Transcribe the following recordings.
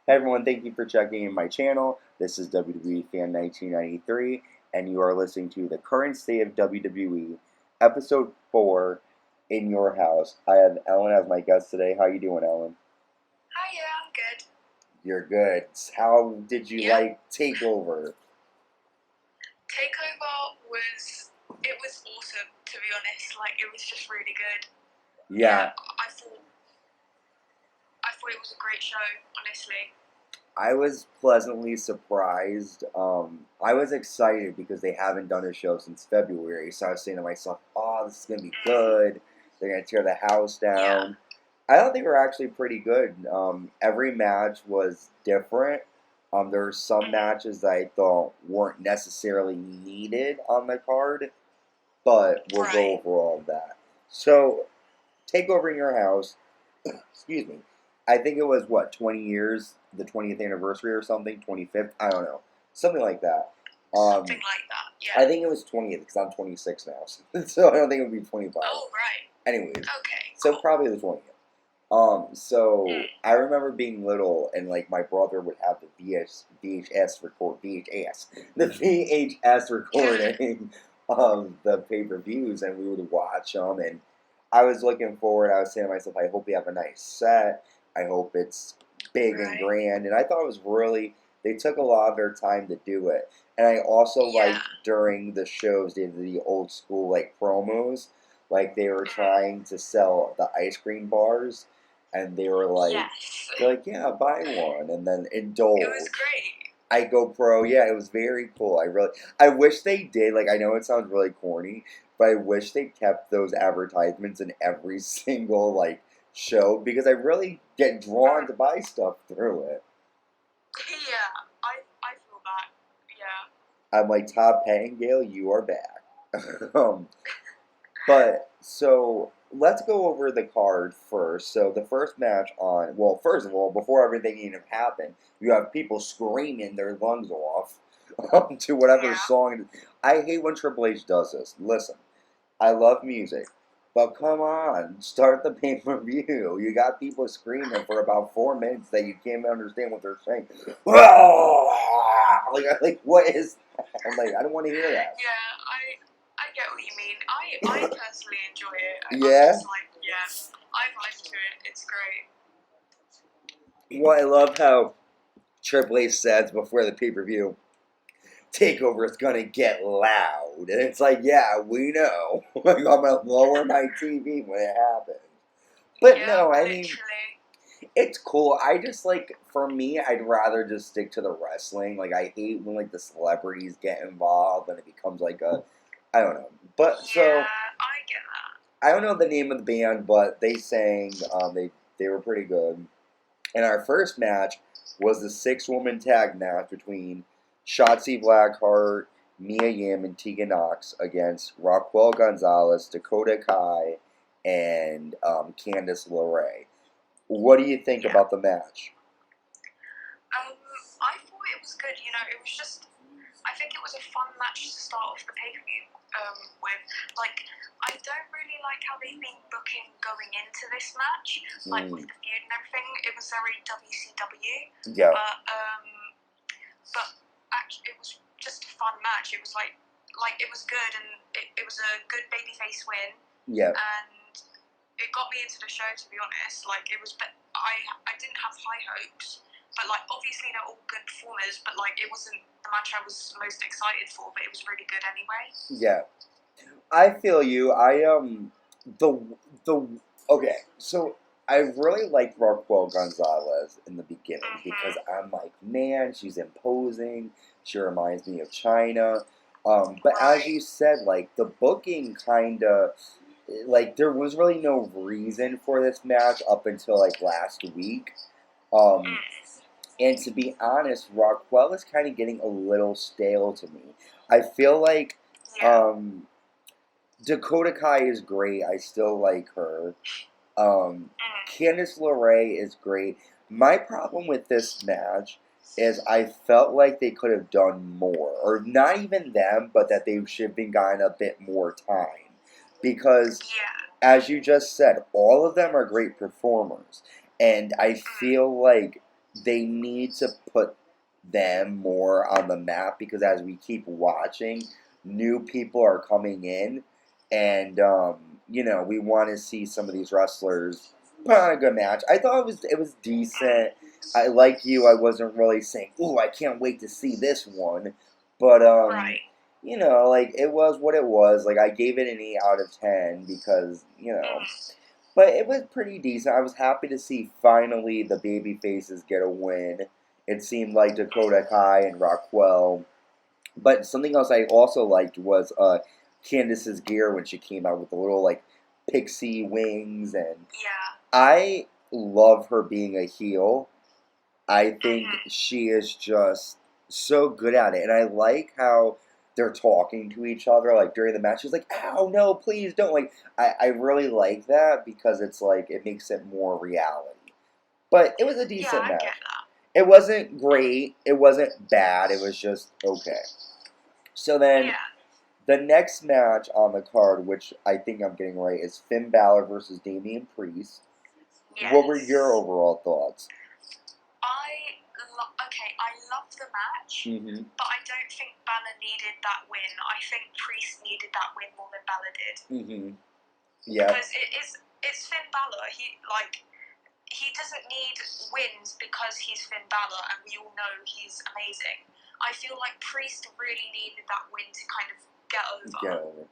Hey everyone, thank you for checking in my channel. This is WWE Fan 1993, and you are listening to the Current State of WWE, Episode 4, In Your House. I have Ellen as my guest today. How you doing, Ellen? Hi, yeah, I'm good. You're good. How did you Yeah. like TakeOver? TakeOver it was awesome, to be honest. Like, it was just really good. Yeah, I thought it was a great show, honestly. I was pleasantly surprised. I was excited because they haven't done a show since February, so I was saying to myself, "Oh, this is gonna be good. They're gonna tear the house Yeah. down." I thought they were actually pretty good. Every match was different. There were some matches that I thought weren't necessarily needed on the card, but we'll go Right. over all of that. So, take over in your house. Excuse me. I think it was what 20 years, the 20th anniversary or something, 25th. I don't know, something like that. Something like that, I yeah. think it was 20th because I'm 26 now, so I don't think it would be 25. Oh, right. Anyways, Okay, so cool. probably the 20th. So I remember being little and like my brother would have the the VHS recording of the pay-per-views, and we would watch them. And I was looking forward. I was saying to myself, I hope we have a nice set. I hope it's big and Right. grand. And I thought it was really, they took a lot of their time to do it. And I also Yeah. liked during the shows, they did the old school like promos. Like they were trying to sell the ice cream bars, and they were like, Yes. they're like, yeah, buy one, and then indulge. It was great. I go pro, yeah, it was very cool. I wish they did. Like, I know it sounds really corny, but I wish they kept those advertisements in every single like show because I really get drawn to buy stuff through it. Yeah, I feel that. Yeah. I'm like, Todd Pettingill, you are back. But so let's go over the card first. So the first match on, well, first of all, before everything even happened, you have people screaming their lungs off to whatever Yeah. song. I hate when Triple H does this. Listen, I love music, but come on, start the pay-per-view. You got people screaming for about 4 minutes that you can't understand what they're saying. Like what is that? I'm like, I don't want to hear that. Yeah, I get what you mean. I personally enjoy it. I'm Yeah. just like, yeah, I vibe to it. It's great. Well, I love how Triple H says before the pay-per-view, TakeOver is gonna get loud, and it's like, yeah, we know. Like, I'm gonna lower my TV when it happens. But Yeah, no, I mean, literally. it's cool. I just like, for me, I'd rather just stick to the wrestling. Like, I hate when like the celebrities get involved and it becomes like a, I don't know. But Yeah, so I get that. I don't know the name of the band, but they sang. They were pretty good. And our first match was the 6-woman tag match between Shotzi Blackheart, Mia Yim, and Tegan Knox against Raquel Gonzalez, Dakota Kai, and Candice LeRae. What do you think about the match? I thought it was good. You know, it was just. I think it was a fun match to start off the pay-per-view with. Like, I don't really like how they've been booking going into this match, like with the feud and everything. It was very WCW. Yeah. But actually, it was just a fun match. It was like it was good, and it was a good babyface win. Yeah. And it got me into the show, to be honest. Like, it was. I didn't have high hopes. But, like, obviously they're all good performers, but, like, it wasn't the match I was most excited for, but it was really good anyway. Yeah. I feel you. The okay, so I really liked Raquel Gonzalez in the beginning because I'm like, man, she's imposing. She reminds me of China. But as you said, like the booking kind of like there was really no reason for this match up until like last week. And to be honest, Raquel is kind of getting a little stale to me. I feel like Dakota Kai is great. I still like her. Candice LeRae is great. My problem with this match is I felt like they could have done more. Or not even them, but that they should have been gotten a bit more time. Because, as you just said, all of them are great performers. And I feel like they need to put them more on the map because as we keep watching, new people are coming in, and we want to see some of these wrestlers put on a good match. I thought it was decent. I like you. I wasn't really saying, "Ooh, I can't wait to see this one," but Right. like it was what it was. Like I gave it an 8 out of 10 because but it was pretty decent. I was happy to see finally the baby faces get a win. It seemed like Dakota Kai and Raquel. But something else I also liked was Candice's gear when she came out with the little like pixie wings, and Yeah. I love her being a heel. I think she is just so good at it, and I like how they're talking to each other like during the match. She's like, "Ow, no, please don't!" Like, I really like that because it's like it makes it more reality. But it was a decent match. Get that. It wasn't great. It wasn't bad. It was just okay. So then, the next match on the card, which I think I'm getting right, is Finn Balor versus Damian Priest. Yes. What were your overall thoughts? I love the match, but I don't think Balor needed that win. I think Priest needed that win more than Balor did. Yeah. Because it's Finn Balor. He doesn't need wins because he's Finn Balor, and we all know he's amazing. I feel like Priest really needed that win to kind of get over.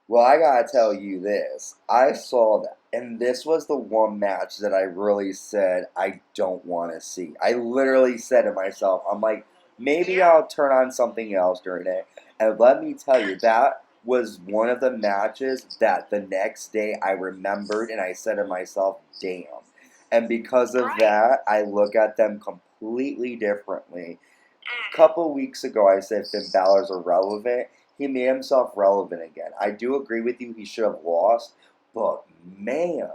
Well, I gotta tell you this. I saw that, and this was the one match that I really said I don't want to see. I literally said to myself, I'm like, maybe I'll turn on something else during it. And let me tell you, that was one of the matches that the next day I remembered, and I said to myself, damn. And because of that, I look at them completely differently. A couple weeks ago, I said Finn Balor's irrelevant. He made himself relevant again. I do agree with you, he should have lost. But, man,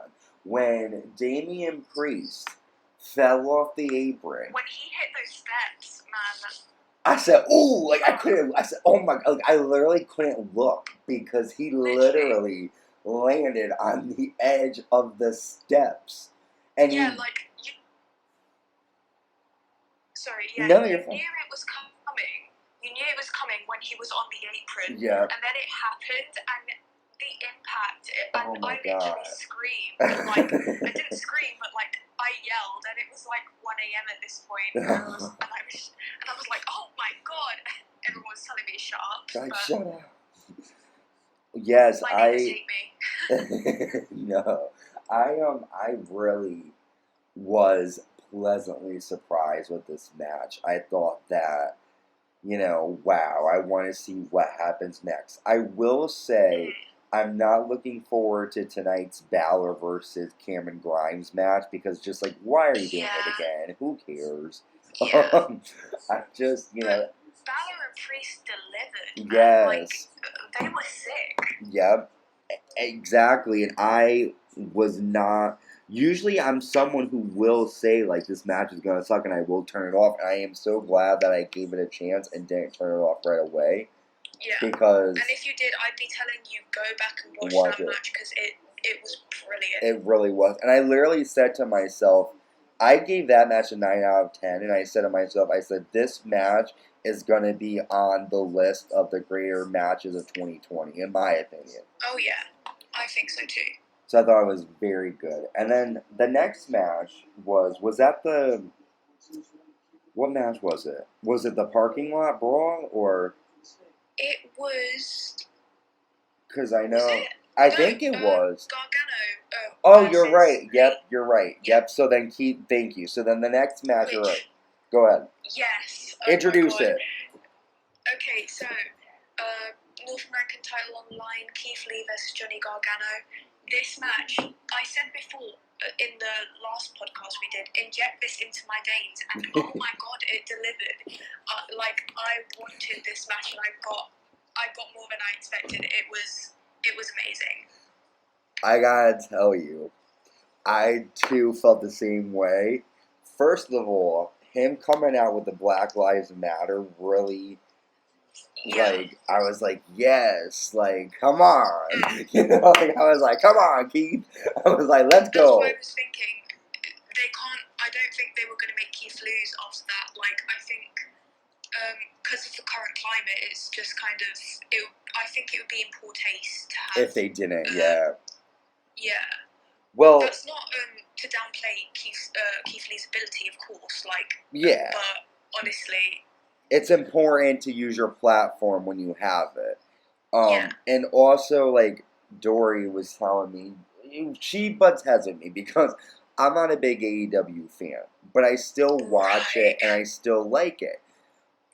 when Damian Priest fell off the apron. When he hit those steps, man. I said, ooh, like I said, oh my God. Like, I literally couldn't look because he literally landed on the edge of the steps. And you... No, you're fine. You knew it was coming. You knew it was coming when he was on the apron. Yeah. And then it happened, and the impact, oh my I literally God. screamed. Like, I didn't scream, but like, I yelled, and it was like 1 a.m. at this point. And I was like, oh my God. Everyone was telling me to shut up. God, shut up. Yes, my neighbors hate me. No. I really was pleasantly surprised with this match. I thought that, wow, I want to see what happens next. I will say I'm not looking forward to tonight's Balor versus Cameron Grimes match because just like, why are you doing it again? Who cares? Yeah. I just, Balor and Priest delivered. Yes. They were sick. Yep. Exactly. And I was not... Usually I'm someone who will say, like, this match is going to suck and I will turn it off. And I am so glad that I gave it a chance and didn't turn it off right away. Yeah. Because... And if you did, I'd be telling you, go back and watch that match because it was brilliant. It really was. And I literally said to myself, I gave that match a 9 out of 10. And I said to myself, this match is going to be on the list of the greater matches of 2020, in my opinion. Oh, yeah. I think so, too. So I thought it was very good. And then the next match was that the... What match was it? Was it the parking lot brawl, or... It was... Because I know... Was it? I think it was. Gargano. Oh, you're right. Yep, you're right. Yep, so then thank you. So then the next match, you're right. Go ahead. Yes. Introduce it. Okay, so... North American title on the line, Keith Lee versus Johnny Gargano. This match, I said before in the last podcast we did, inject this into my veins, and oh my God, it delivered. I wanted this match, and I got more than I expected. It was amazing. I gotta tell you, I too felt the same way. First of all, him coming out with the Black Lives Matter really... Like, I was like, yes, like, come on. I was like, come on, Keith. I was like, let's go. That's what I was thinking. I don't think they were going to make Keith lose after that. Like, I think because of the current climate, it's just kind of I think it would be in poor taste to have if they didn't. Yeah. Well, Well, that's not to downplay Keith Lee's ability, of course. Like, yeah. but honestly, it's important to use your platform when you have it. Yeah. And also, like, Dory was telling me, she butts heads with me because I'm not a big AEW fan, but I still watch it and I still like it.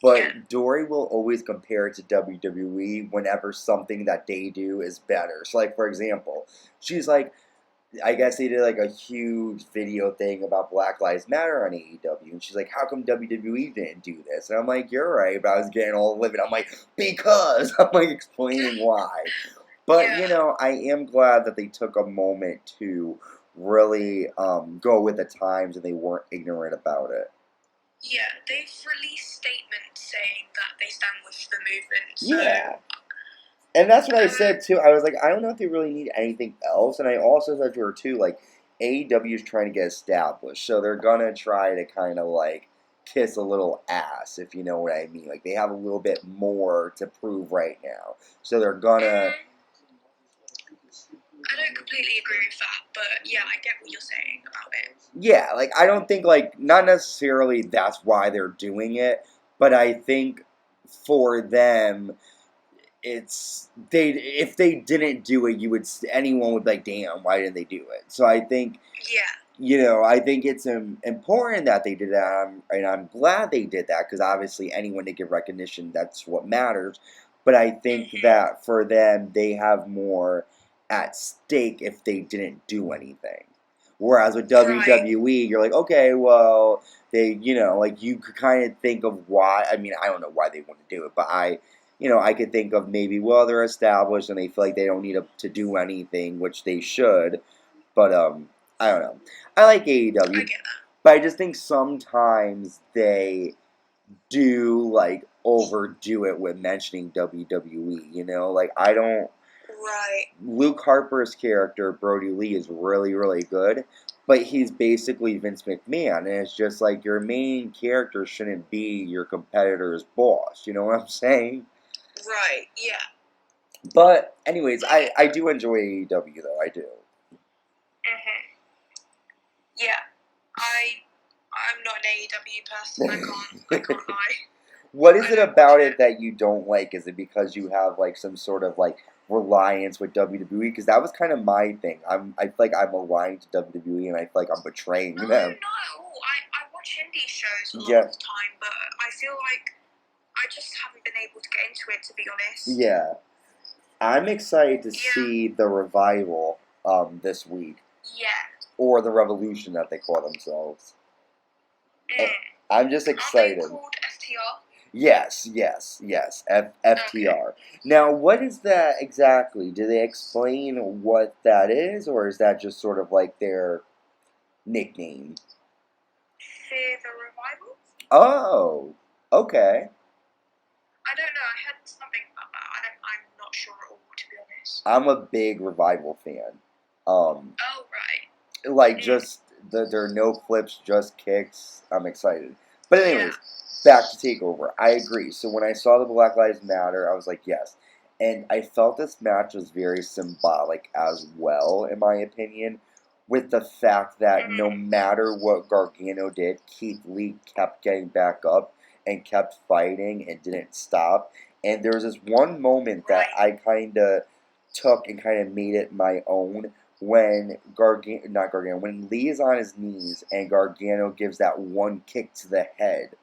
But Yeah. Dory will always compare it to WWE whenever something that they do is better. So, like, for example, she's like, I guess they did like a huge video thing about Black Lives Matter on AEW, and she's like, "How come WWE didn't do this?" And I'm like, "You're right," but I was getting all livid. I'm like, "Because," I'm like explaining why. But Yeah. you know, I am glad that they took a moment to really go with the times and they weren't ignorant about it. Yeah, they've released statements saying that they stand with the movement. So, Yeah. And that's what I said too. I was like, I don't know if they really need anything else. And I also said to her too, like, AEW is trying to get established, so they're gonna try to kind of like kiss a little ass, if you know what I mean. Like, they have a little bit more to prove right now, so they're gonna. I don't completely agree with that, but yeah, I get what you're saying about it. Yeah, like, I don't think, like, not necessarily that's why they're doing it, but I think for them, it's if they didn't do it, anyone would be like, damn, why didn't they do it? So I think, I think it's important that they did that, and I'm glad they did that, because obviously anyone to give recognition, that's what matters. But I think that for them, they have more at stake if they didn't do anything. Whereas with WWE, you're like, okay, well, they, like, you could kind of think of why. I mean, I don't know why they want to do it, but I could think of maybe, well, they're established and they feel like they don't need to do anything, which they should. But I don't know. I like AEW, but I just think sometimes they do like overdo it with mentioning WWE. Like, I don't. Right. Luke Harper's character, Brody Lee, is really, really good, but he's basically Vince McMahon, and it's just like, your main character shouldn't be your competitor's boss. You know what I'm saying? Right, yeah. But, anyways, I do enjoy AEW, though. I do. Yeah. I'm not an AEW person. I can't lie. What is it about it that you don't like? Is it because you have, like, some sort of, like, reliance with WWE? Because that was kind of my thing. I feel like I'm aligned to WWE, and I feel like I'm betraying them. No. I watch indie shows a lot of the time, but I feel like I just haven't been able to get into it, to be honest. Yeah. I'm excited to see the Revival this week. Yeah. Or the Revolution that they call themselves. I'm just excited. Are they called FTR? Yes. FTR. Okay. Now, what is that exactly? Do they explain what that is, or is that just sort of like their nickname? Fear the Revival? Oh, okay. I don't know. I heard something about that. I'm not sure at all, to be honest. I'm a big Revival fan. Oh, right. Like, just, there are no flips, just kicks. I'm excited. But anyways, back to TakeOver. I agree. So when I saw the Black Lives Matter, I was like, yes. And I felt this match was very symbolic as well, in my opinion, with the fact that no matter what Gargano did, Keith Lee kept getting back up and kept fighting and didn't stop. And there was this one moment that I kind of took and kind of made it my own, when when Lee is on his knees and Gargano gives that one kick to the head.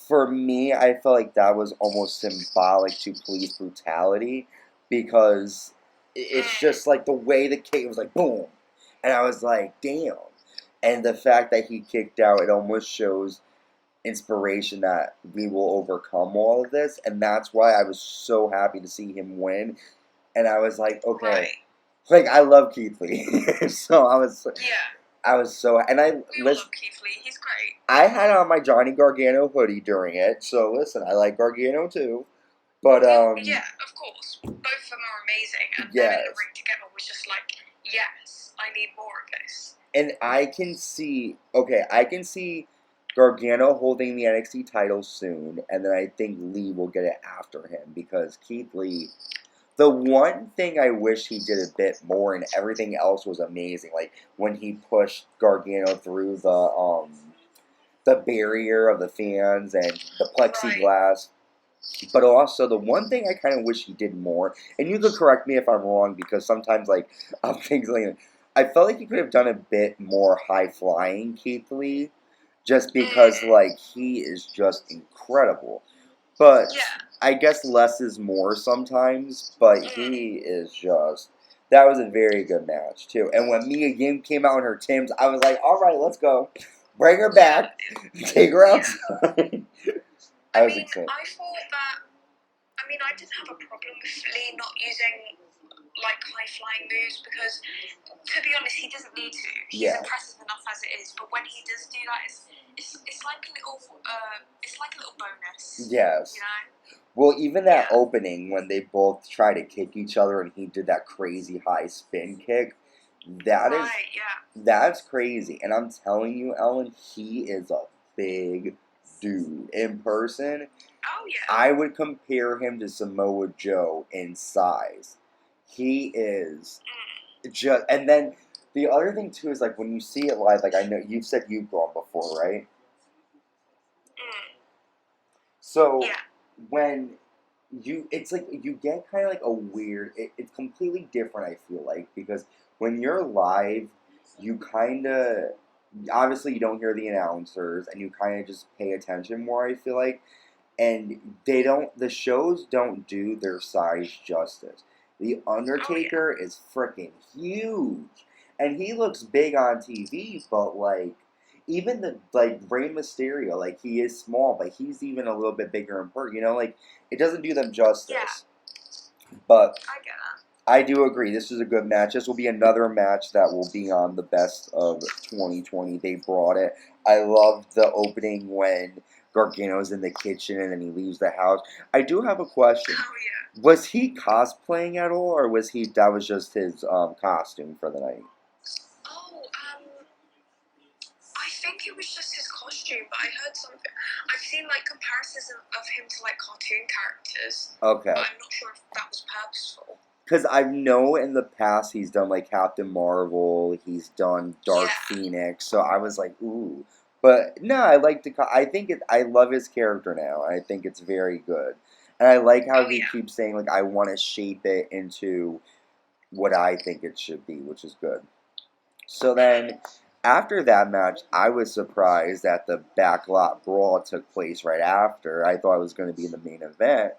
For me, I felt like that was almost symbolic to police brutality, because it's just like the way the kick was like boom, and I was like, damn. And the fact that he kicked out, it almost shows inspiration that we will overcome all of this, and that's why I was so happy to see him win. And I was like, okay. Like, I love Keith Lee. So I was so, and we love Keith Lee. He's great. I had on my Johnny Gargano hoodie during it, so listen, I like Gargano too. But yeah, of course. Both of them are amazing, and them in the ring together was just like, yes. I need more of this. And I can see Gargano holding the NXT title soon, and then I think Lee will get it after him because Keith Lee. The one thing I wish he did a bit more, and everything else was amazing, like when he pushed Gargano through the barrier of the fans and the plexiglass. But also, the one thing I kind of wish he did more, and you could correct me if I'm wrong, because sometimes, like, I'm thinking, I felt like he could have done a bit more high-flying Keith Lee, just because, like, he is just incredible. But I guess less is more sometimes, but he is just... That was a very good match, too. And when Mia Yim came out in her Timbs, I was like, all right, let's go. Bring her back. Take her outside. I mean, I thought that... I mean, I didn't have a problem with Lee not using, like, high-flying moves because, to be honest, he doesn't need to. He's impressive enough as it is. But when he does do that, it's like a little bonus. Yes. You know? Well, even that opening when they both try to kick each other and he did that crazy high spin kick, that's crazy. And I'm telling you, Ellen, he is a big dude in person. Oh yeah. I would compare him to Samoa Joe in size. He is just, and then the other thing too is like when you see it live, like I know you've said you've gone before, right? So when it's like you get kind of like a weird. It's completely different. I feel like because when you're live, you kind of obviously you don't hear the announcers and you kind of just pay attention more. I feel like. And the shows don't do their size justice. The Undertaker is freaking huge. And he looks big on TV, but like, even Rey Mysterio, like, he is small, but he's even a little bit bigger in person, like, it doesn't do them justice. Yeah. But I get that. I do agree, this is a good match. This will be another match that will be on the best of 2020. They brought it. I loved the opening when Gargano's in the kitchen and then he leaves the house. I do have a question. Oh, yeah. Was he cosplaying at all, or that was just his costume for the night? Oh, I think it was just his costume, but I heard something. I've seen like comparisons of him to like cartoon characters. Okay. But I'm not sure if that was purposeful. Because I know in the past he's done like Captain Marvel, he's done Dark Phoenix, so I was like, ooh. But no, I like I love his character now. I think it's very good. And I like how he keeps saying, like, I want to shape it into what I think it should be, which is good. So then, after that match, I was surprised that the backlot brawl took place right after. I thought it was going to be the main event.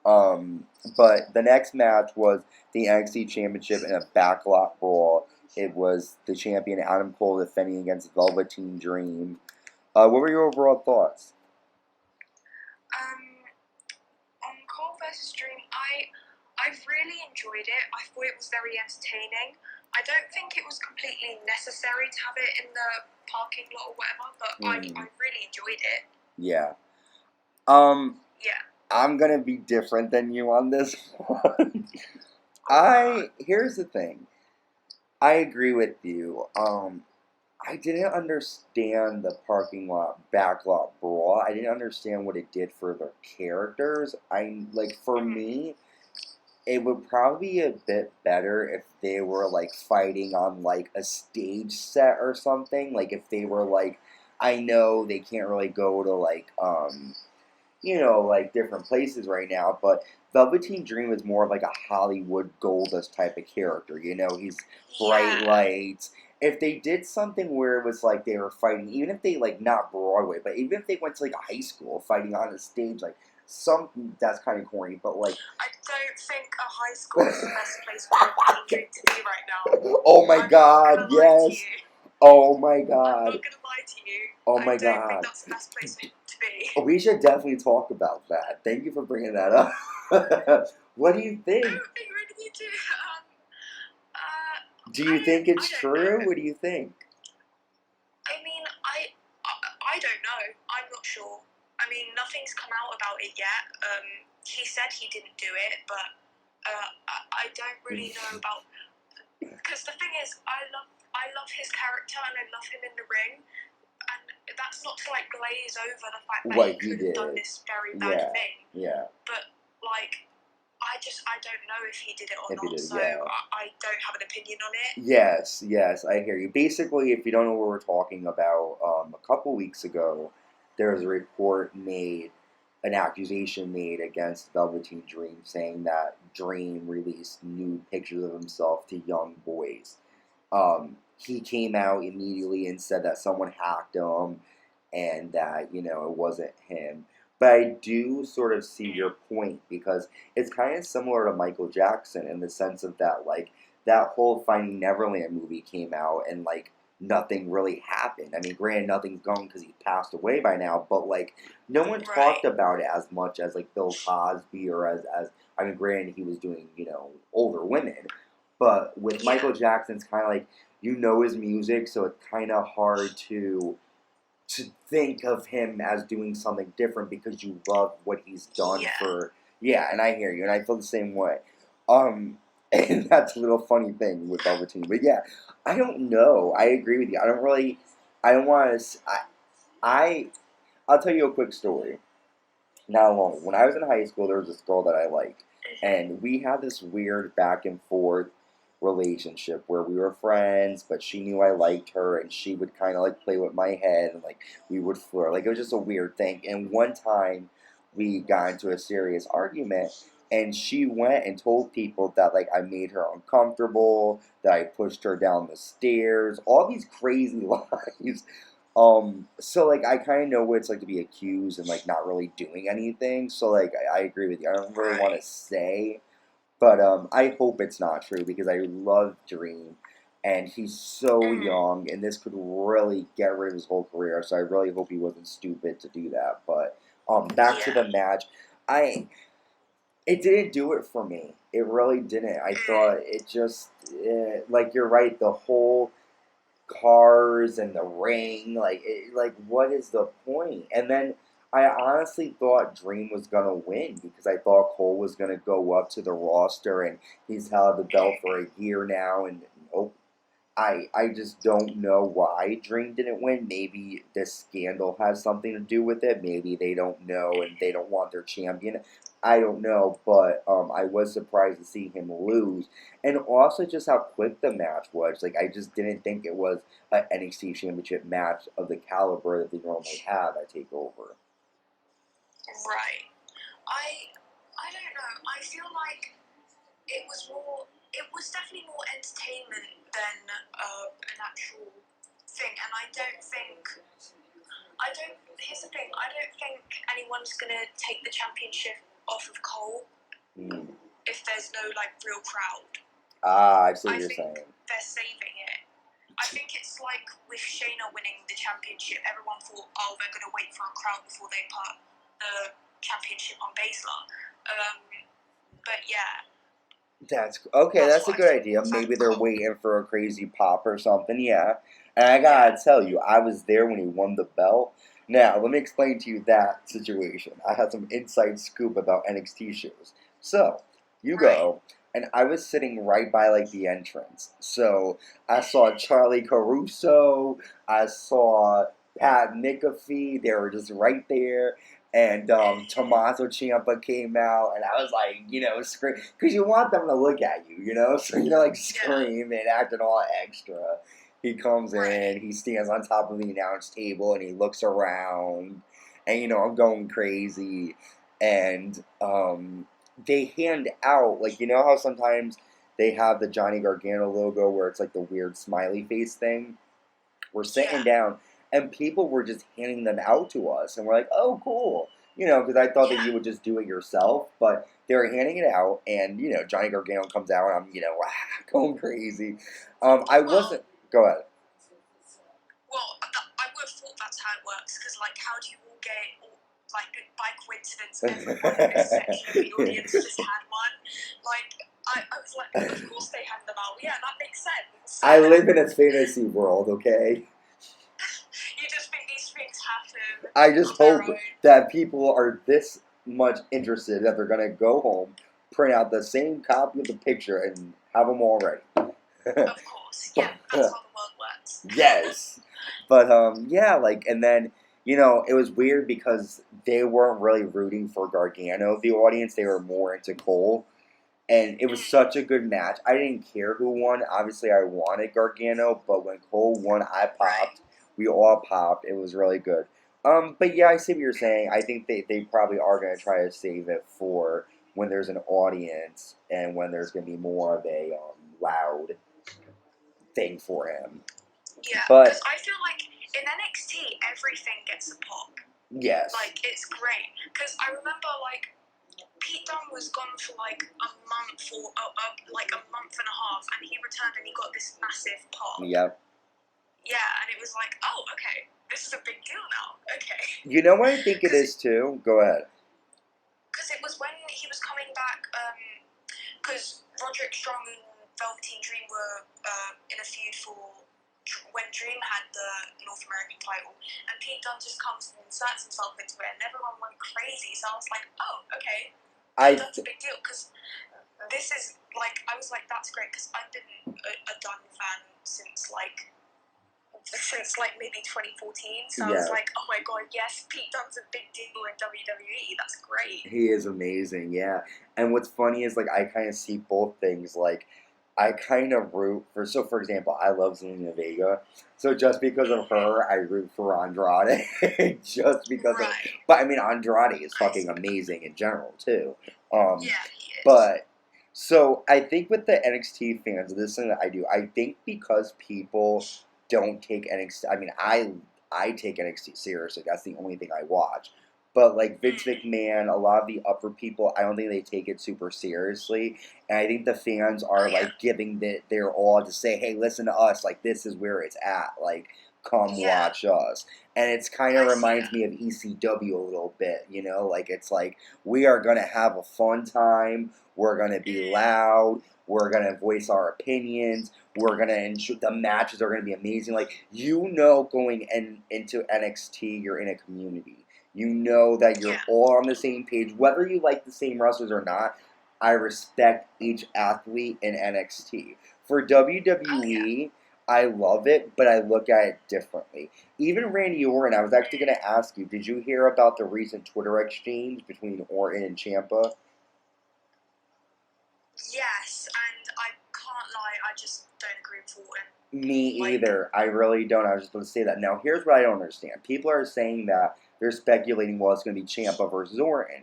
But the next match was the NXT Championship in a backlot brawl. It was the champion Adam Cole defending against Velveteen Dream. What were your overall thoughts? On Cole vs. Dream, I really enjoyed it. I thought it was very entertaining. I don't think it was completely necessary to have it in the parking lot or whatever, but I really enjoyed it. Yeah. Yeah. I'm gonna be different than you on this one. Here's the thing. I agree with you. I didn't understand the parking lot backlot brawl. I didn't understand what it did for their characters. For me, it would probably be a bit better if they were like fighting on like a stage set or something. Like if they were like, I know they can't really go to like like different places right now, but Velveteen Dream is more of like a Hollywood Goldust type of character. He's bright lights. If they did something where it was like they were fighting, even if they like not Broadway, but even if they went to like a high school fighting on a stage, like something that's kind of corny, but like I don't think a high school is the best place for Velveteen Dream to be right now. Oh my God! Yes. Oh my God. I'm not gonna lie to you. Oh my I don't God. think that's the best place to be. We should definitely talk about that. Thank you for bringing that up. What do you think? I don't think we really need to. Do you think it's true? Know. What do you think? I mean, I don't know. I'm not sure. I mean, nothing's come out about it yet. He said he didn't do it, but I don't really know about because the thing is, I love his character and I love him in the ring, and that's not to like glaze over the fact that What he could have done this very bad thing. Yeah. But like, I don't know if he did it or If he not, did, so yeah. I don't have an opinion on it. Yes, I hear you. Basically, if you don't know what we're talking about, a couple weeks ago, there was a report made, an accusation made against Velveteen Dream, saying that Dream released nude pictures of himself to young boys. He came out immediately and said that someone hacked him and that, it wasn't him. But I do sort of see your point because it's kind of similar to Michael Jackson in the sense of that, like, that whole Finding Neverland movie came out and, like, nothing really happened. I mean, granted, nothing's gone because he passed away by now, but, like, no one talked about it as much as, like, Bill Cosby or as I mean, granted, he was doing, older women. But with Michael Jackson, it's kind of like, his music, so it's kind of hard to think of him as doing something different because you love what he's done for. Yeah, and I hear you, and I feel the same way. And that's a little funny thing with Velveteen, but yeah, I don't know. I agree with you. I don't want to. I'll tell you a quick story. Not long. When I was in high school, there was this girl that I liked, and we had this weird back and forth relationship where we were friends, but she knew I liked her, and she would kind of like play with my head, and like we would flirt. Like it was just a weird thing. And one time, we got into a serious argument, and she went and told people that like I made her uncomfortable, that I pushed her down the stairs, all these crazy lies. So like I kind of know what it's like to be accused and like not really doing anything. So like I agree with you. I don't really want to say, but I hope it's not true because I love Dream, and he's so young, and this could really get rid of his whole career. So I really hope he wasn't stupid to do that. But back to the match, it didn't do it for me. It really didn't. I thought it just like you're right. The whole cars and the ring, like what is the point? And then I honestly thought Dream was gonna win because I thought Cole was gonna go up to the roster, and he's held the belt for a year now, and nope. I just don't know why Dream didn't win. Maybe this scandal has something to do with it. Maybe they don't know and they don't want their champion. I don't know, but I was surprised to see him lose. And also just how quick the match was. Like, I just didn't think it was an NXT Championship match of the caliber that they normally have at TakeOver. Right. I don't know. I feel like it was definitely more entertainment than an actual thing, and here's the thing, I don't think anyone's gonna take the championship off of Cole if there's no like real crowd. I see what you're saying. They're saving it. I think it's like with Shayna winning the championship, everyone thought, oh, they're gonna wait for a crowd before they put the championship on Baszler. But yeah. That's a good idea. Maybe they're waiting for a crazy pop or something, yeah. And I gotta tell you, I was there when he won the belt. Now, let me explain to you that situation. I had some inside scoop about NXT shows. So, you go, and I was sitting right by, like, the entrance. So, I saw Charlie Caruso, I saw Pat McAfee, they were just right there. And Tommaso Ciampa came out, and I was like, scream, because you want them to look at you, so you're like screaming, acting all extra. He comes in, he stands on top of the announce table, and he looks around, and I'm going crazy, and they hand out, like, how sometimes they have the Johnny Gargano logo where it's like the weird smiley face thing. We're sitting down, and people were just handing them out to us, and we're like, oh, cool. Because I thought that you would just do it yourself, but they were handing it out, and, Johnny Gargano comes out, and I'm, going crazy. I wasn't... Go ahead. Well, I would have thought that's how it works, because, like, how do you all get, like, by coincidence, everyone in this section of the audience just had one? Like, I was like, of course they hand them out. Yeah, that makes sense. I live in a fantasy world, okay? You just think these things happen. I just hope that people are this much interested that they're going to go home, print out the same copy of the picture, and have them all ready. Of course, yeah, that's how the world works. Yes. But yeah, like, and then, it was weird because they weren't really rooting for Gargano, the audience. They were more into Cole. And it was such a good match. I didn't care who won. Obviously, I wanted Gargano, but when Cole won, I popped. We all popped. It was really good. But yeah, I see what you're saying. I think they probably are going to try to save it for when there's an audience and when there's going to be more of a loud thing for him. Yeah, But because I feel like in NXT, everything gets a pop. yes, Like, it's great. Because I remember, like, Pete Dunne was gone for like a month or like a month and a half, and he returned and he got this massive pop. yep. Yeah, and it was like, oh, okay, this is a big deal now. Okay. You know what I think it is too? Go ahead. Because it was when he was coming back. Because Roderick Strong and Velveteen Dream were in a feud for when Dream had the North American title, and Pete Dunne just comes and inserts himself into it, and everyone went crazy. So I was like, oh, okay. That's a big deal, because this is, like, I was like, that's great, because I've been a Dunn fan since maybe 2014, so I was like, oh my god, yes, Pete Dunne's a big deal in WWE, that's great. He is amazing, yeah. And what's funny is, like, I kind of see both things, like, I kind of root for, so for example, I love Zelina Vega, so just because of her, I root for Andrade, just because of, but I mean, Andrade is fucking amazing in general, too. Yeah, he is. But, so, I think with the NXT fans, this is something that I do, I think because people don't take NXT, I mean, I take NXT seriously, that's the only thing I watch. But, like, Vince McMahon, a lot of the upper people, I don't think they take it super seriously. And I think the fans are, like, giving their all to say, hey, listen to us. Like, this is where it's at. Like, come watch us. And it's kind of reminds me of ECW a little bit, Like, it's like, we are going to have a fun time. We're going to be loud. We're going to voice our opinions. We're going to ensure the matches are going to be amazing. Like, going into NXT, you're in a community. You know that you're all on the same page. Whether you like the same wrestlers or not, I respect each athlete in NXT. For WWE, I love it, but I look at it differently. Even Randy Orton, I was actually going to ask you, did you hear about the recent Twitter exchange between Orton and Ciampa? Yes, and I can't lie, I just don't agree with Orton. Me either. I really don't. I was just going to say that. Now, here's what I don't understand. People are saying that they're speculating, well, it's going to be Ciampa versus Orton.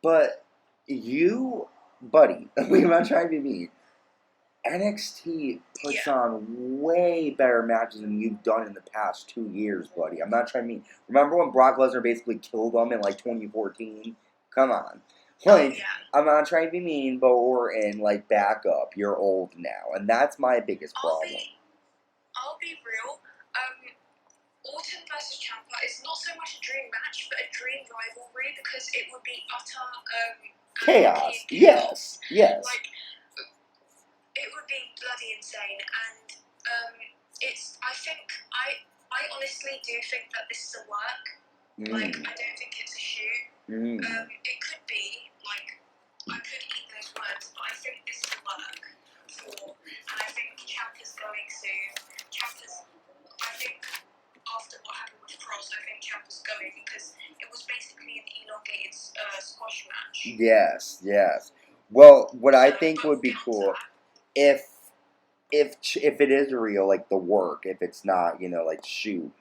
But you, buddy, I'm not trying to be mean. NXT puts on way better matches than you've done in the past 2 years, buddy. I'm not trying to be mean. Remember when Brock Lesnar basically killed them in, like, 2014? Come on. Like, I'm not trying to be mean, but Orton, like, back up. You're old now. And that's my biggest problem. I'll be real. Orton versus Ciampa is not so much a dream match, but a dream rivalry, because it would be utter chaos. Yes. Like, it would be bloody insane, and I honestly do think that this is a work. Like, I don't think it's a shoot. It could be, like, I could eat those words, but I think this is a work and I think Ciampa's going soon. I think after what happened with Cross, I think Ciampa's going, because it was basically an elongated squash match. Yes. Well, what I think would be cool, if it is real, like the work, if it's not, like shoot,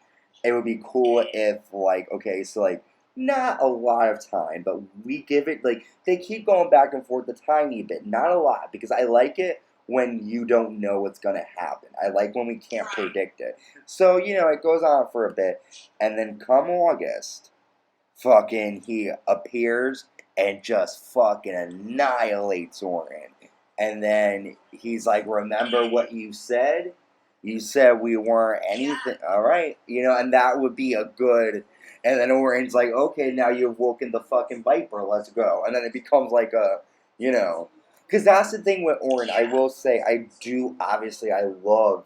it would be cool if, like, okay, so like not a lot of time, but we give it, like, they keep going back and forth a tiny bit, not a lot, because I like it when you don't know what's gonna happen. I like when we can't predict it. So, it goes on for a bit, and then come August, fucking he appears and just fucking annihilates Orton. And then he's like, remember what you said? You said we weren't anything. All right. And that would be a good. And then Orton's like, okay, now you've woken the fucking Viper. Let's go. And then it becomes like a, because that's the thing with Orton. I will say, obviously, I love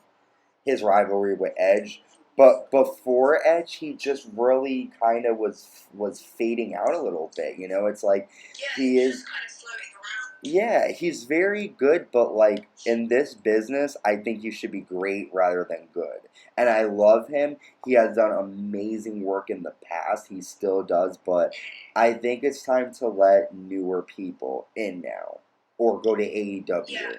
his rivalry with Edge. But before Edge, he just really kind of was fading out a little bit. It's like he is. Kind of floating around. Yeah, he's very good, but like in this business, I think you should be great rather than good. And I love him. He has done amazing work in the past. He still does, but I think it's time to let newer people in now or go to AEW. Yeah,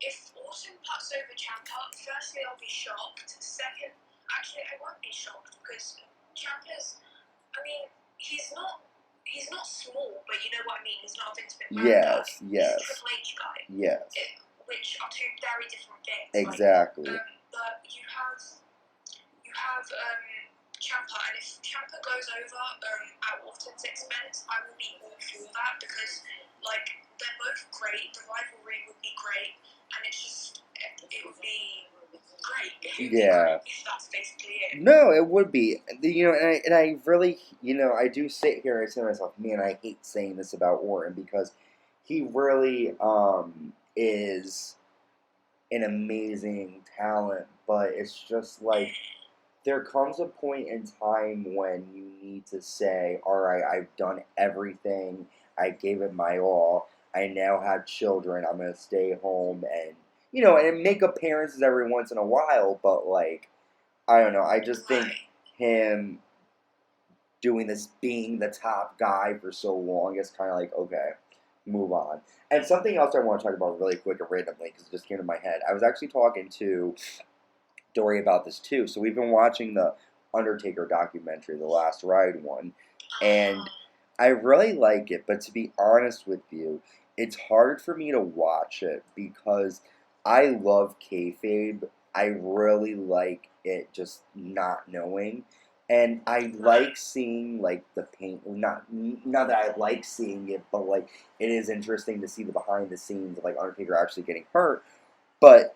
if Orton puts over Ciampa, firstly I'll be shocked. Second, actually I won't be shocked because Ciampa's, I mean, he's not small, but you know what I mean. He's not a Vince McMahon guy. Yes. He's a Triple H guy. Yes. Which are two very different things. Exactly. But you have Ciampa, and if Ciampa goes over at Orton's expense, I will be all for that because like they're both great. The rivalry would be great, and it would be great. Yeah. If that's basically it. No, it would be. And I really, I do sit here and I say to myself, man, I hate saying this about Orton because he really is an amazing talent, but it's just like there comes a point in time when you need to say, all right, I've done everything. I gave it my all. I now have children. I'm going to stay home and make appearances every once in a while, but like, I don't know. I just think him doing this, being the top guy for so long, is kind of like, okay, move on. And something else I want to talk about really quick and randomly, because it just came to my head. I was actually talking to Dory about this too. So we've been watching the Undertaker documentary, the Last Ride one, and I really like it. But to be honest with you, it's hard for me to watch it because I love kayfabe. I really like it just not knowing. And I like seeing like the paint. Not that I like seeing it, but like it is interesting to see the behind the scenes of like Undertaker actually getting hurt. But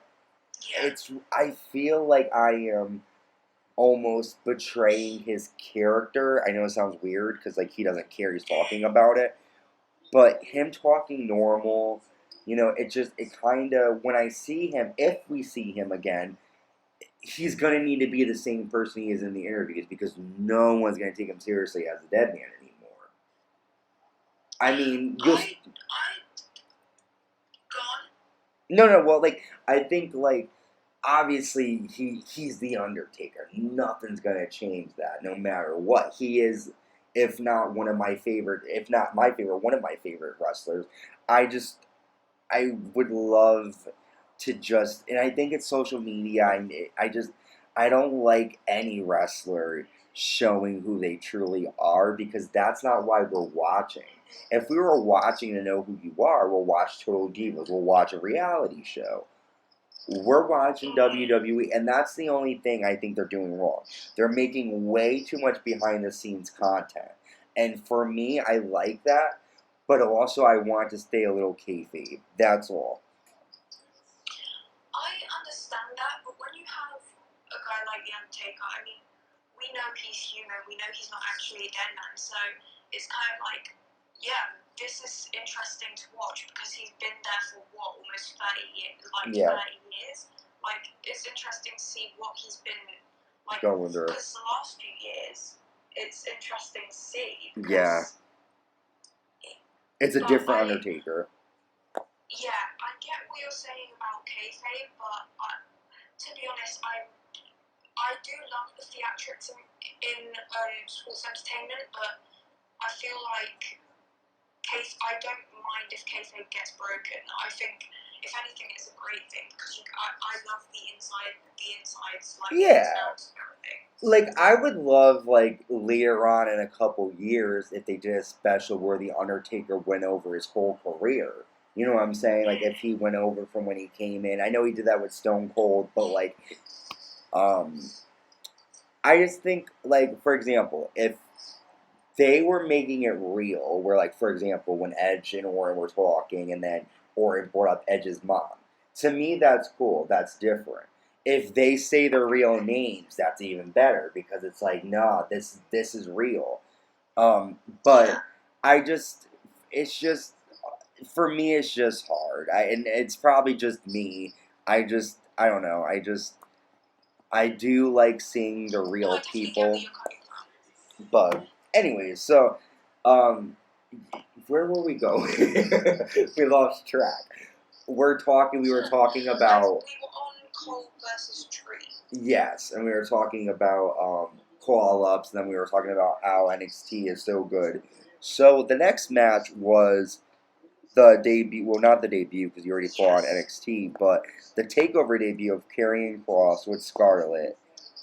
I feel like I am almost betraying his character. I know it sounds weird because like he doesn't care. He's talking about it, but him talking normal, it kind of, when I see him, if we see him again, he's going to need to be the same person he is in the interviews because no one's going to take him seriously as a dead man anymore. I mean, No, well, like, I think, like, obviously he's the Undertaker. Nothing's going to change that no matter what. He is, if not one of my favorite, if not my favorite, one of my favorite wrestlers. I would love to just, and I think it's social media. I don't like any wrestler showing who they truly are because that's not why we're watching. If we were watching to know who you are, we'll watch Total Divas. We'll watch a reality show. We're watching WWE, and that's the only thing I think they're doing wrong. They're making way too much behind the scenes content. And for me, I like that, but also I want to stay a little kayfabe. That's all. I understand that, but when you have a guy like The Undertaker, I mean, we know he's human, we know he's not actually a dead man, so it's kind of like, yeah, this is interesting to watch because he's been there for what, almost 30 years, 30 years. Like, it's interesting to see what he's been like going through. Because the last few years, it's interesting to see. Yeah. It's a different Undertaker. Yeah, I get what you're saying about kayfabe, but to be honest, I do love the theatrics in sports entertainment, but I feel like I don't mind if kayfabe gets broken. I think, if anything, it's a great thing because I love the insides, like the ins and outs and everything. Like, I would love, like, later on in a couple years if they did a special where The Undertaker went over his whole career. You know what I'm saying? Like, if he went over from when he came in. I know he did that with Stone Cold, but, like, I just think, like, for example, if they were making it real, where, like, for example, when Edge and Orton were talking and then Orton brought up Edge's mom, to me, that's cool. That's different. If they say their real names, that's even better because it's like, nah, this is real. But it's just, for me, it's just hard. And it's probably just me. I don't know. I do like seeing the real people. But anyways, so where were we going? We lost track. We were talking about... We were on Cole versus Tree. Yes, and we were talking about call-ups, and then we were talking about how NXT is so good. So the next match was the debut, well, not the debut, because you already saw on NXT, but the TakeOver debut of Karrion Kross with Scarlett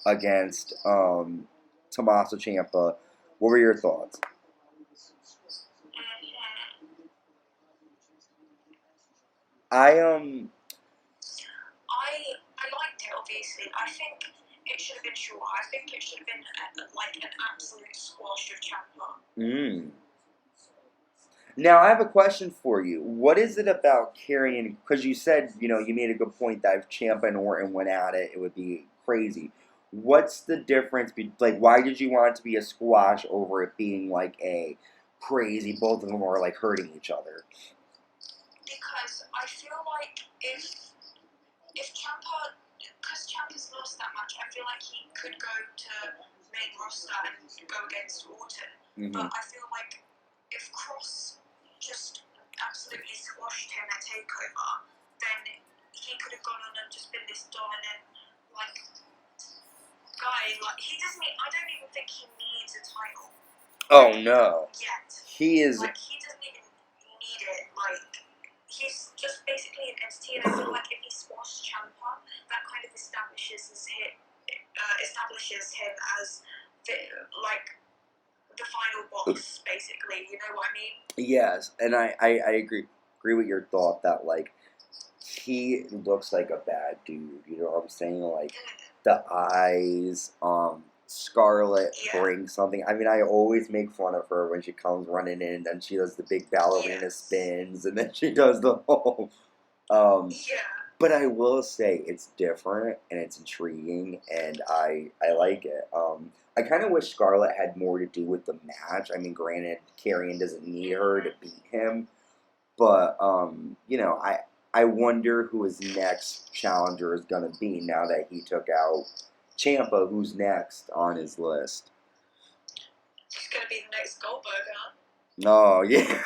against Tommaso Ciampa. What were your thoughts? I liked it, obviously. I think it should have been short. I think it should have been like an absolute squash of Ciampa. Now, I have a question for you. What is it about Karrion? Because you said, you made a good point that if Ciampa and Orton went at it, it would be crazy. What's the difference? Why did you want it to be a squash over it being like a crazy? Both of them are like hurting each other. Because I feel like if Ciampa, because Ciampa's lost that match, I feel like he could go to main roster and go against Orton. Mm-hmm. But I feel like if Kross just absolutely squashed him at TakeOver, then he could have gone on and just been this dominant, guy. He doesn't. I don't even think he needs a title. Oh no. Yet. He is. He doesn't even need it. He's just basically an entity, and I feel like if he squashed Ciampa, that kind of establishes him as the final boss, basically. You know what I mean? Yes, and I agree with your thought that he looks like a bad dude. You know what I'm saying? The eyes, Scarlett brings something. I mean, I always make fun of her when she comes running in, and she does the big ballerina spins, and then she does the whole. But I will say it's different and it's intriguing, and I like it. I kind of wish Scarlett had more to do with the match. I mean, granted, Karrion doesn't need her to beat him, but I wonder who his next challenger is gonna be now that he took out Ciampa. Who's next on his list? He's gonna be the next Goldberg, huh? Oh yeah,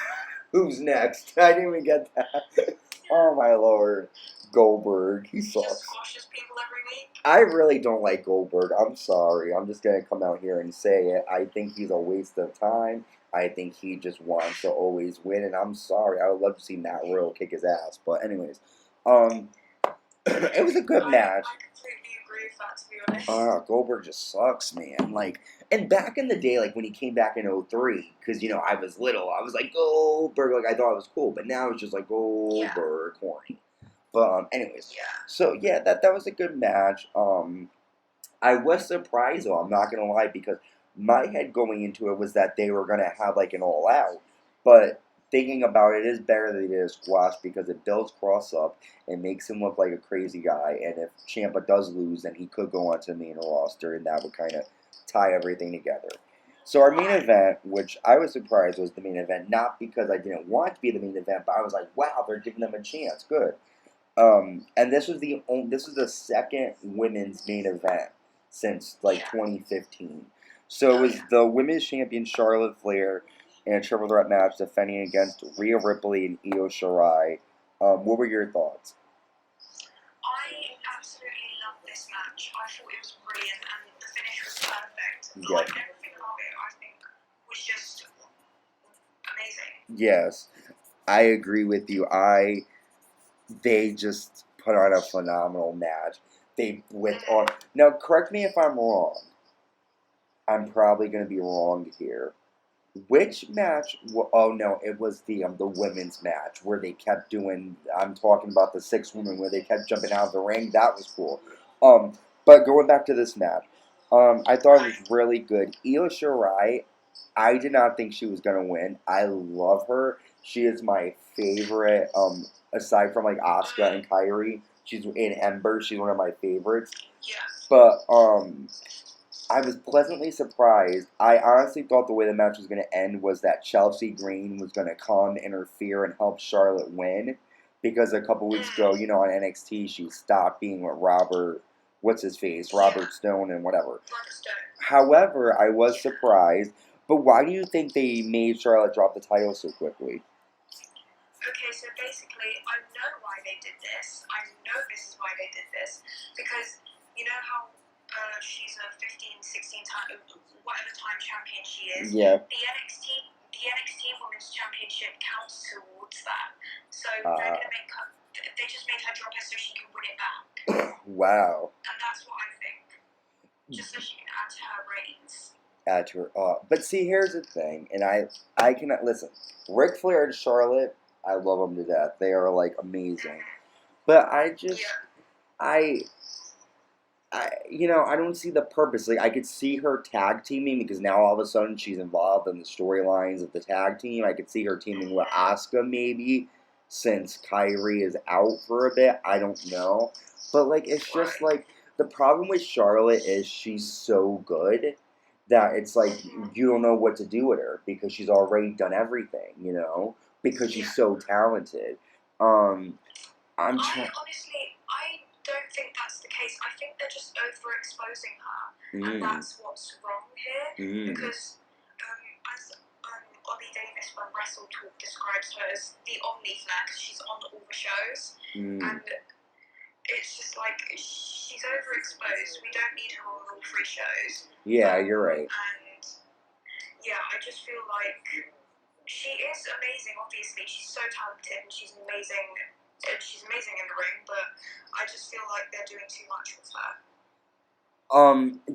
who's next? I didn't even get that. Oh my lord. Goldberg, he sucks. Just squashes people every week. I really don't like Goldberg. I'm sorry. I'm just gonna come out here and say it. I think he's a waste of time. I think he just wants to always win, and I'm sorry. I would love to see Matt Riddle kick his ass. But anyways, it was a good match. I completely agree with that, to be honest. Goldberg just sucks, man. And back in the day, when he came back in 03, because I was little, I was like Goldberg. I thought it was cool, but now it's just like Goldberg, corny. But anyways, so yeah, that was a good match. I was surprised though, I'm not gonna lie, because my head going into it was that they were gonna have an all out. But thinking about it, is better than it is squash because it builds Kross up and makes him look like a crazy guy. And if Ciampa does lose, then he could go onto the main roster, and that would kind of tie everything together. So our main event, which I was surprised was the main event, not because I didn't want it to be the main event, but I was like, wow, they're giving them a chance. Good. And this was the second women's main event since 2015. So it was the women's champion Charlotte Flair in a triple threat match defending against Rhea Ripley and Io Shirai. What were your thoughts? I absolutely loved this match. I thought it was brilliant, and the finish was perfect. Yeah. Everything about it, I think, was just amazing. Yes, I agree with you. They just put on a phenomenal match. Now, correct me if I'm wrong. I'm probably going to be wrong here. Which match? Oh no, it was the women's match where they kept doing. I'm talking about the 6 women where they kept jumping out of the ring. That was cool. But going back to this match, I thought it was really good. Io Shirai, I did not think she was gonna win. I love her. She is my favorite. Aside from Asuka and Kairi, she's in Ember. She's one of my favorites. Yeah. But I was pleasantly surprised. I honestly thought the way the match was going to end was that Chelsea Green was going to come, interfere, and help Charlotte win. Because a couple weeks ago, on NXT, she stopped being with Robert Stone and whatever. However, I was surprised. But why do you think they made Charlotte drop the title so quickly? Okay, so basically, I know why they did this. I know this is why they did this. Because you know how she's a 15, 16 time, whatever time champion she is. Yeah. The NXT Women's Championship counts towards that. So they're gonna make her. They just made her drop it so she can win it back. Wow. And that's what I think. Just so she can add to her reigns. Add to her. But see, here's the thing, and I cannot listen. Ric Flair and Charlotte, I love them to death. They are like amazing. But I just, I don't see the purpose. Like, I could see her tag teaming because now all of a sudden she's involved in the storylines of the tag team. I could see her teaming with Asuka maybe, since Kyrie is out for a bit. I don't know. But, like, it's just, like, the problem with Charlotte is she's so good that it's, like, you don't know what to do with her because she's already done everything, because she's so talented. Honestly, I don't think that's the case. I think they're just overexposing her, and that's what's wrong here. Because as Ollie Davis from Wrestle Talk describes her as the Omni Flair, because she's on all the shows, and it's just like she's overexposed. We don't need her on all 3 shows. Yeah, you're right. And yeah, I just feel like she is amazing. Obviously, she's so talented and she's amazing. And she's amazing in the ring, but I just feel like they're doing too much with her.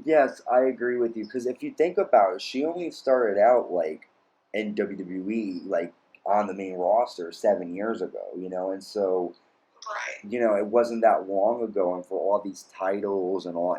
Yes, I agree with you, because if you think about it, she only started out, like, in WWE, like, on the main roster 7 years ago, and so, right. It wasn't that long ago, and for all these titles and all,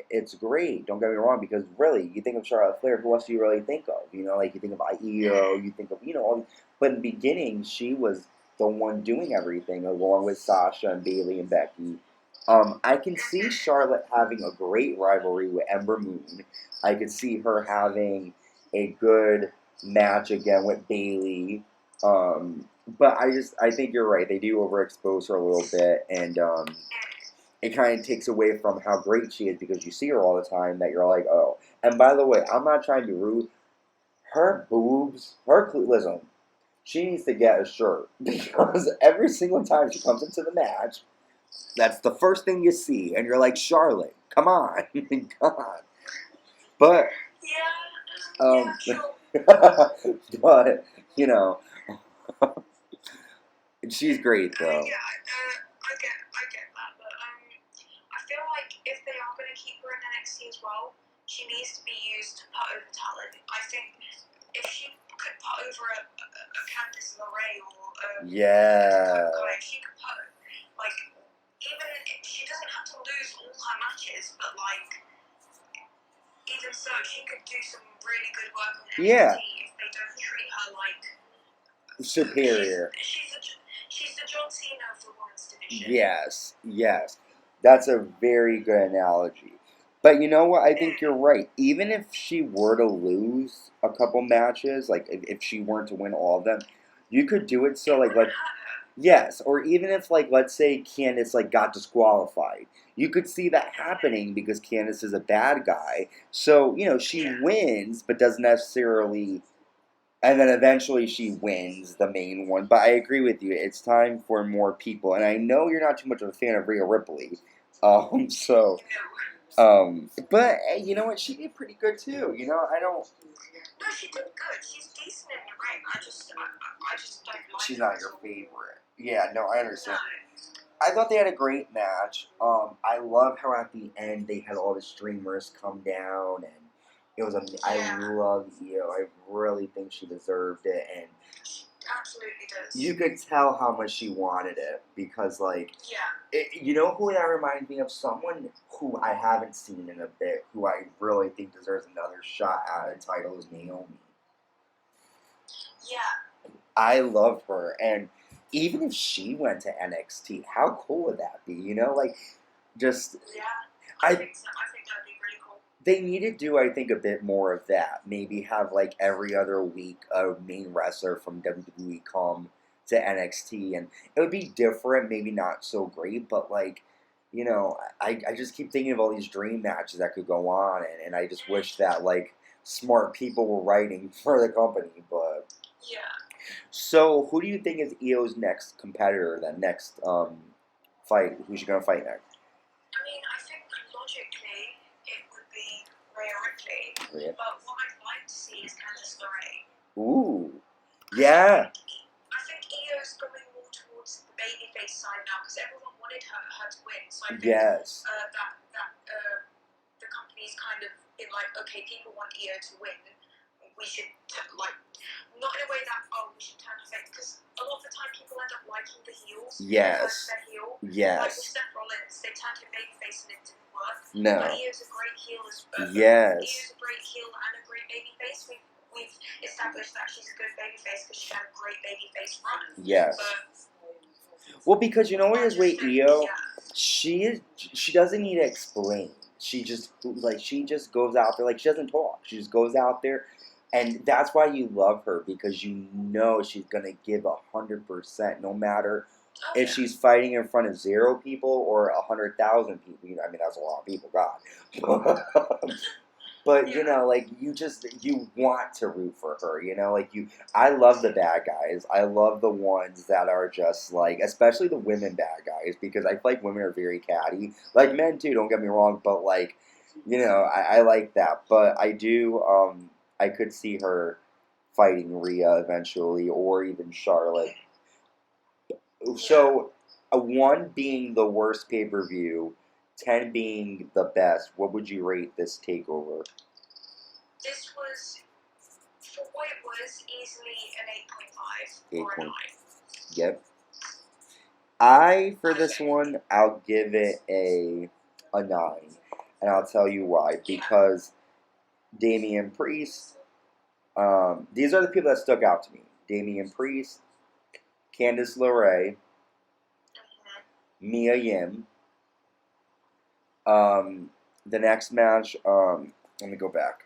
it's great, don't get me wrong, because really, you think of Charlotte Flair, who else do you really think of, like, you think of Io, you think of, all these, but in the beginning, she was the one doing everything, along with Sasha and Bayley and Becky. I can see Charlotte having a great rivalry with Ember Moon. I could see her having a good match again with Bayley. But I think you're right. They do overexpose her a little bit, and it kind of takes away from how great she is because you see her all the time. That you're like, oh. And by the way, I'm not trying to be rude. Her boobs, listen. She needs to get a shirt because every single time she comes into the match, that's the first thing you see, and you're like, Charlotte, come on, come on. But Sure. but she's great though. I get that, but I feel like if they are going to keep her in NXT as well, she needs to be used to put over talent. I think if she could put over a Candice LeRae or if she could put, like, even if she doesn't have to lose all her matches, but like even so, she could do some really good work on NXT if they don't treat her like superior. She's the John Cena of the women's division. Yes, that's a very good analogy. But you know what? I think you're right. Even if she were to lose a couple matches, like if she weren't to win all of them, you could do it so like yes, or even if like let's say Candice like got disqualified, you could see that happening because Candice is a bad guy. So she wins, but doesn't necessarily. And then eventually she wins the main one. But I agree with you. It's time for more people. And I know you're not too much of a fan of Rhea Ripley. But hey, you know what? She did pretty good too. I don't. No, she did good. She's decent in the ring. I just don't like. She's not your favorite. Yeah, no, I understand. No. I thought they had a great match. I love how at the end they had all the streamers come down, and it was I love Io. I really think she deserved it, and she absolutely does. You could tell how much she wanted it because, like, you know who that reminds me of? Someone who I haven't seen in a bit, who I really think deserves another shot at a title is Naomi. Yeah. I love her, and even if she went to NXT, how cool would that be? Like, just... Yeah, I think so. I think that would be really cool. They need to do, I think, a bit more of that. Maybe have, like, every other week a main wrestler from WWE come to NXT, and it would be different, maybe not so great, but, like, I just keep thinking of all these dream matches that could go on, and I just wish that, like, smart people were writing for the company. But Yeah. so, who do you think is Io's next competitor? Then next fight? Who's she gonna fight next? I mean, I think logically it would be Rhea Ripley, Rhea? but what I'd like to see is Candice LeRae. Ooh, yeah, I think Io's going more towards the babyface side now because everyone wanted her to win. So I think yes, the company's kind of been like, okay, people want Io to win. We should not in a way that we should turn her face because a lot of the time people end up liking the heels. yes, Their heel. Like with yes, Seth Rollins, they turned him babyface and it didn't work. no, But Io's a great heel as well. yes, Io's a great heel and a great babyface. We've established that she's a good babyface because she had a great babyface run. yes. But Well, because you know what is with Io, yeah. she doesn't need to explain. She just goes out there, like she doesn't talk. She just goes out there, and that's why you love her because you know she's gonna give 100%, no matter if she's fighting in front of 0 people or 100,000 people. You know, I mean that's a lot of people, God. But you know, like you want to root for her. You know, like I love the bad guys. I love the ones that are just like, especially the women bad guys, because I feel like women are very catty. Like men too. Don't get me wrong, but like, you know, I like that. But I do. I could see her fighting Rhea eventually, or even Charlotte. So, 1 being the worst pay-per-view, 10 being the best. What would you rate this takeover? This was, for what it was, easily an 8.5 or a 9. Yep. For this one, I'll give it a 9. And I'll tell you why. Because Damian Priest, these are the people that stuck out to me. Damian Priest, Candice LeRae, Mia Yim. The next match, let me go back.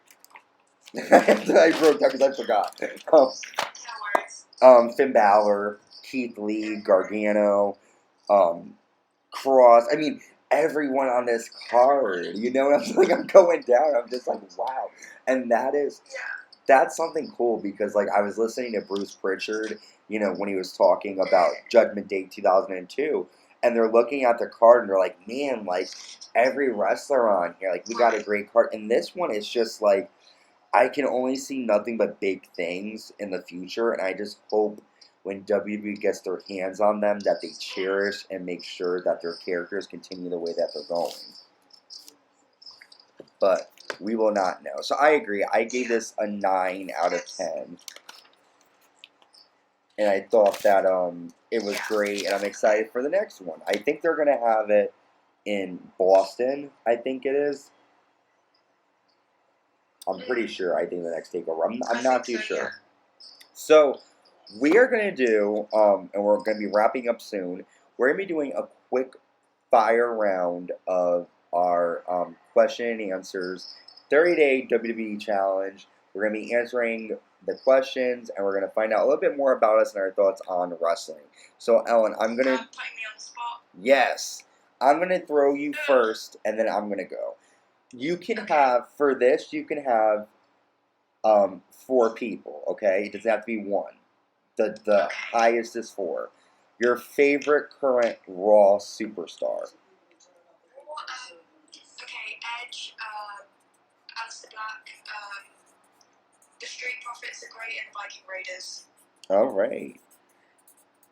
I wrote that because I forgot. No worries. Finn Balor, Keith Lee, Gargano, Cross. I mean, everyone on this card. You know what I'm like? I'm going down. I'm just like, wow. And that's something cool because like I was listening to Bruce Pritchard, you know, when he was talking about Judgment Day 2002, and they're looking at the card and they're like, man, like every wrestler on here, like we got a great card. And this one is just like, I can only see nothing but big things in the future, and I just hope when WWE gets their hands on them that they cherish and make sure that their characters continue the way that they're going. But we will not know. So I agree. I gave this a 9 out of 10. And I thought that it was great, and I'm excited for the next one. I think they're going to have it in Boston, I think it is. I'm pretty sure. I think the next takeover. I'm not too sure. So we are going to do, and we're going to be wrapping up soon. We're going to be doing a quick fire round of our question and answers 30-day WWE challenge. We're going to be answering the questions, and we're going to find out a little bit more about us and our thoughts on wrestling. So Ellen, I'm going to Putting me on the spot. Yes, I'm going to throw you first, and then I'm going to go. You can have, for this, you can have 4 people, okay? It doesn't have to be 1. The highest is 4. Your favorite current Raw superstar. Okay, Edge, Aleister Black, the Street Profits are great, and Viking Raiders. All right.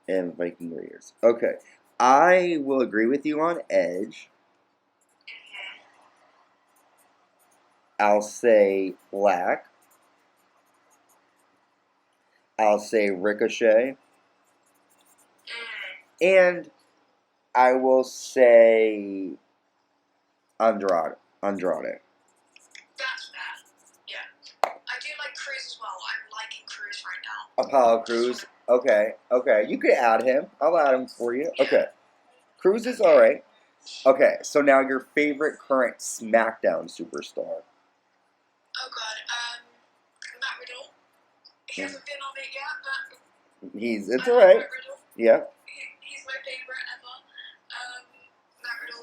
And Viking Raiders. Okay. I will agree with you on Edge. I'll say Black. I'll say Ricochet. And I will say Andrade. That's bad. Yeah. I do like Cruz as well. I'm liking Cruz right now. Apollo Cruz. Okay. You could add him. I'll add him for you. Okay. Cruz is alright. Okay, so now your favorite current SmackDown superstar. Oh god, Matt Riddle. He hasn't been on it yet, but It's alright. Matt Riddle. Yeah. He's my favorite ever. Matt Riddle.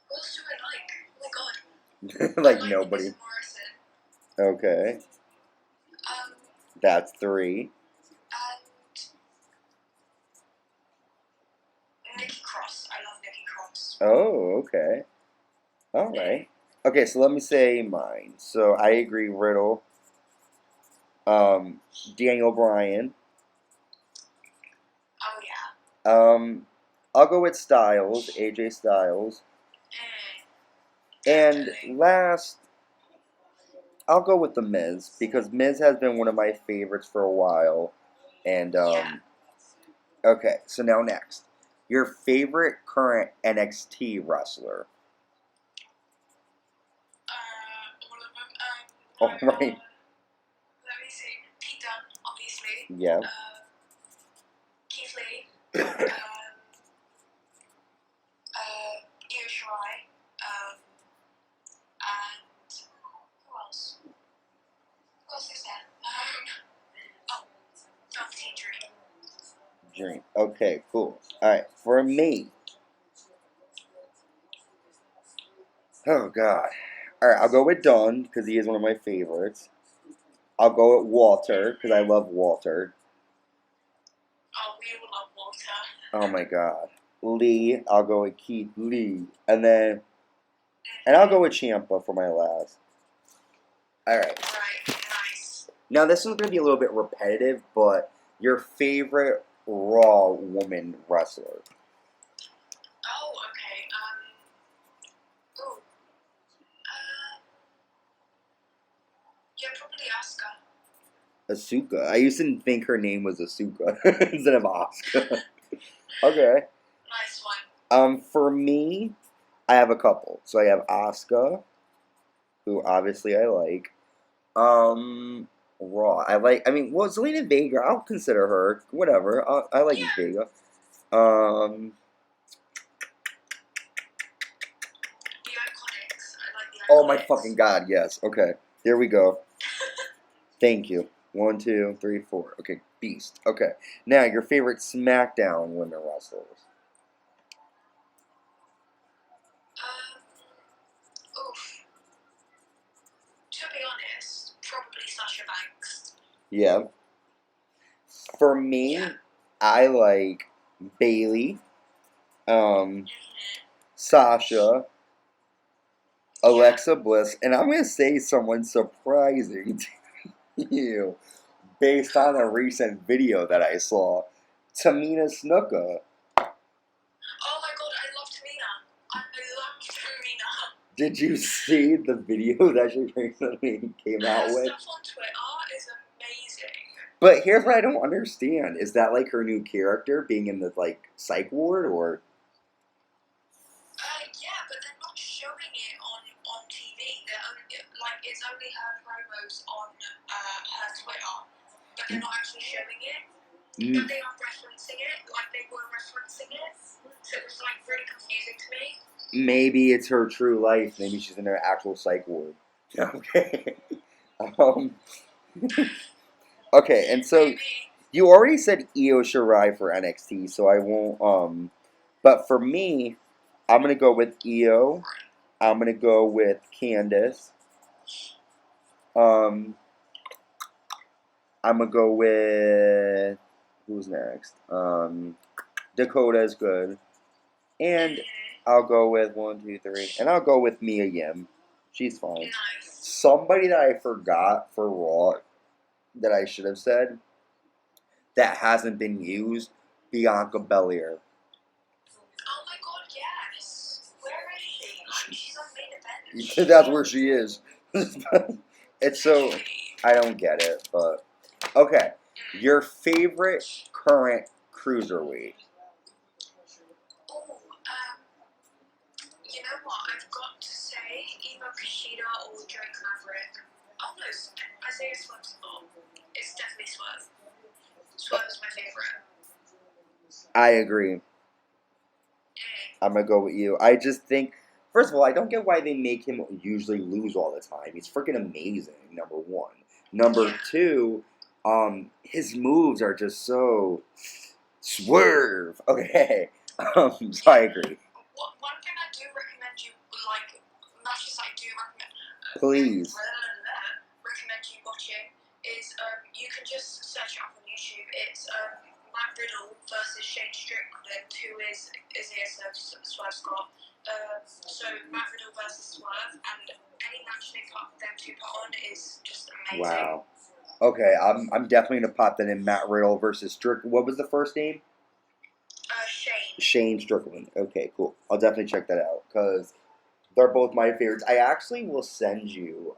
What else do I like? Oh my god. Like I like nobody. Miz Morrison. Okay. That's 3. And Nikki Cross. I love Nikki Cross. Oh, okay. All right. Okay, so let me say mine. So I agree, Riddle. Daniel Bryan. Oh yeah. I'll go with Styles, AJ Styles. And Definitely. last, I'll go with The Miz, because Miz has been one of my favorites for a while. And, Yeah. okay, so now next. Your favorite current NXT wrestler? All of them. All right. Let me see. Pete Dunne, obviously. Yeah. Keith Lee. Io Shirai. And who else? Who else is there? Velveteen Dream. Dream. Okay, cool. All right, for me. Oh, God. All right, I'll go with Dunn, because he is one of my favorites. I'll go with Walter, because I love Walter. Oh, we all love Walter. Oh, my God. Lee, I'll go with Keith Lee. And I'll go with Ciampa for my last. All right. Right, nice. Now, this is going to be a little bit repetitive, but your favorite Raw woman wrestler? Oh, okay. Yeah, probably Asuka. Asuka. I used to think her name was Asuka instead of Asuka. Okay. Nice one. For me, I have a couple. So I have Asuka, who obviously I like. Raw. Well, Zelina Vega, I'll consider her. Whatever. I like Yeah. Vega. The Iconics. I like the Iconics. Oh my fucking God, yes. Okay. There we go. Thank you. 1, 2, 3, 4. Okay, beast. Okay. Now, your favorite SmackDown women wrestlers. Oof. To be honest, probably Sasha Banks. Yeah. For me, Yeah. I like Bailey, Sasha, Alexa Bliss, and I'm going to say someone surprising to you based on a recent video that I saw. Tamina Snuka. Oh my god, I love Tamina. I love Tamina. Did you see the video that she recently came out Her with? stuff on Twitter is amazing. But here's what I don't understand. Is that like her new character being in the like psych ward or? Yeah, but they're not showing it on TV. They're only, it's only her promos on her Twitter, but they're not actually showing it. But they are referencing it, like they were referencing it. So it was like really confusing to me. Maybe it's her true life. Maybe she's in her actual psych ward. Okay. Okay, and so Maybe. you already said Io Shirai for NXT, so I won't. But for me, I'm gonna go with Io. I'm gonna go with Candice. I'm gonna go with who's next? Dakota is good, and I'll go with 1, 2, 3, and I'll go with Mia Yim. She's fine. Nice. Somebody that I forgot for Raw that I should have said that hasn't been used, Bianca Belair. Oh my god, yes. Where is she? Like, she's on main event. That's where she is. It's so I don't get it, but okay. Your favorite current cruiserweight? Oh, you know what? I've got to say either Kushida or Drake Maverick. Oh no, Isaiah Swerve's not. It's definitely Swerve. Swerve is my favorite. I agree. I'm gonna go with you. I just think, first of all, I don't get why they make him usually lose all the time. He's freaking amazing. Number one. Number two, his moves are just so swerve. Okay, so I agree. One thing I do recommend you, like, matches I do recommend. Please. then 2 is Isaiah Swerve Scott. So Matt Riddle versus Swerve, and any match them two put on is just amazing. Wow. Okay, I'm definitely gonna pop that in. Matt Riddle versus What was the first name? Shane. Shane Strickland. Okay, cool. I'll definitely check that out because they're both my favorites. I actually will send you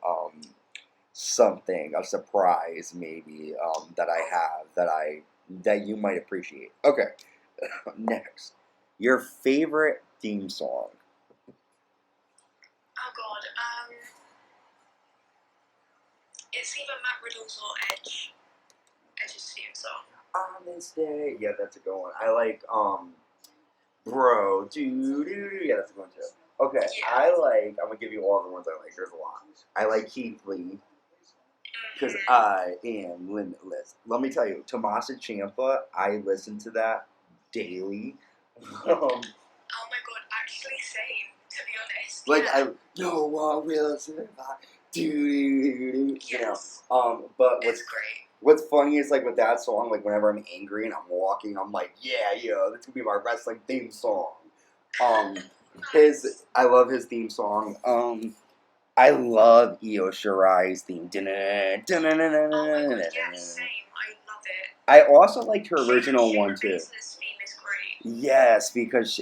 something, a surprise maybe that I have that you might appreciate. Okay, next, your favorite theme song. Oh God, it's either Matt Riddle's or Edge's theme song. On this day, yeah, that's a good one. I like bro, yeah, that's a good one too. Okay, yeah. I'm gonna give you all the ones I like. There's a lot. I like Keith Lee because I am limitless. Let me tell you, Tommaso Ciampa, I listen to that daily. Oh my God, actually same, to be honest. Like yeah. No one will survive. Yes. You know. But what's funny is like with that song, like whenever I'm angry and I'm walking, I'm like, yeah, that's gonna be my wrestling theme song. I love his theme song. I love Io Shirai's theme. Oh my God, yeah, same. I love it. I also liked her original one too. Shayna Baszler's theme is great. Yes, because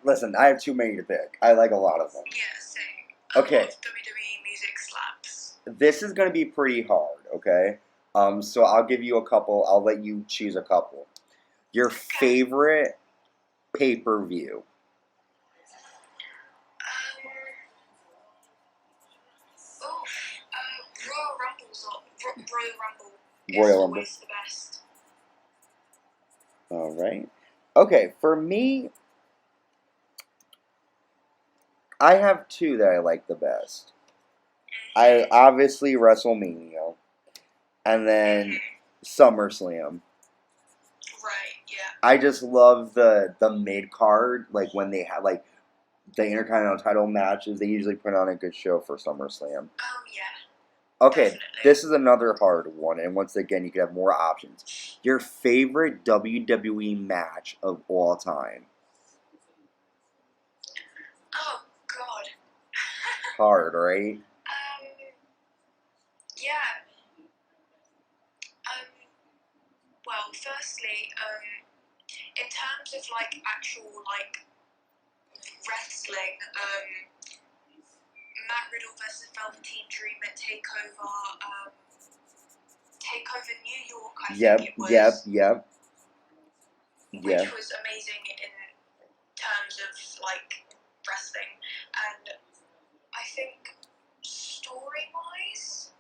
listen, I have too many to pick. I like a lot of them. Yeah, same. Okay. A lot of WWE music slaps. This is gonna be pretty hard. Okay. So I'll give you a couple. I'll let you choose a couple. Your favorite pay-per-view. Royal Rumble is the best. All right. Okay, for me, I have two that I like the best. I obviously WrestleMania, and then SummerSlam. Right. Yeah. I just love the mid card, like when they have like the Intercontinental title matches. They usually put on a good show for SummerSlam. Oh yeah. Okay, definitely. This is another hard one, and once again, you could have more options. Your favorite WWE match of all time? Oh, God. Hard, right? Yeah. Well, firstly, in terms of, like, actual, like, wrestling, Matt Riddle versus Velveteen Dream at TakeOver, TakeOver New York, I think it was. Yep. Which was amazing in terms of, like, wrestling. And I think story-wise,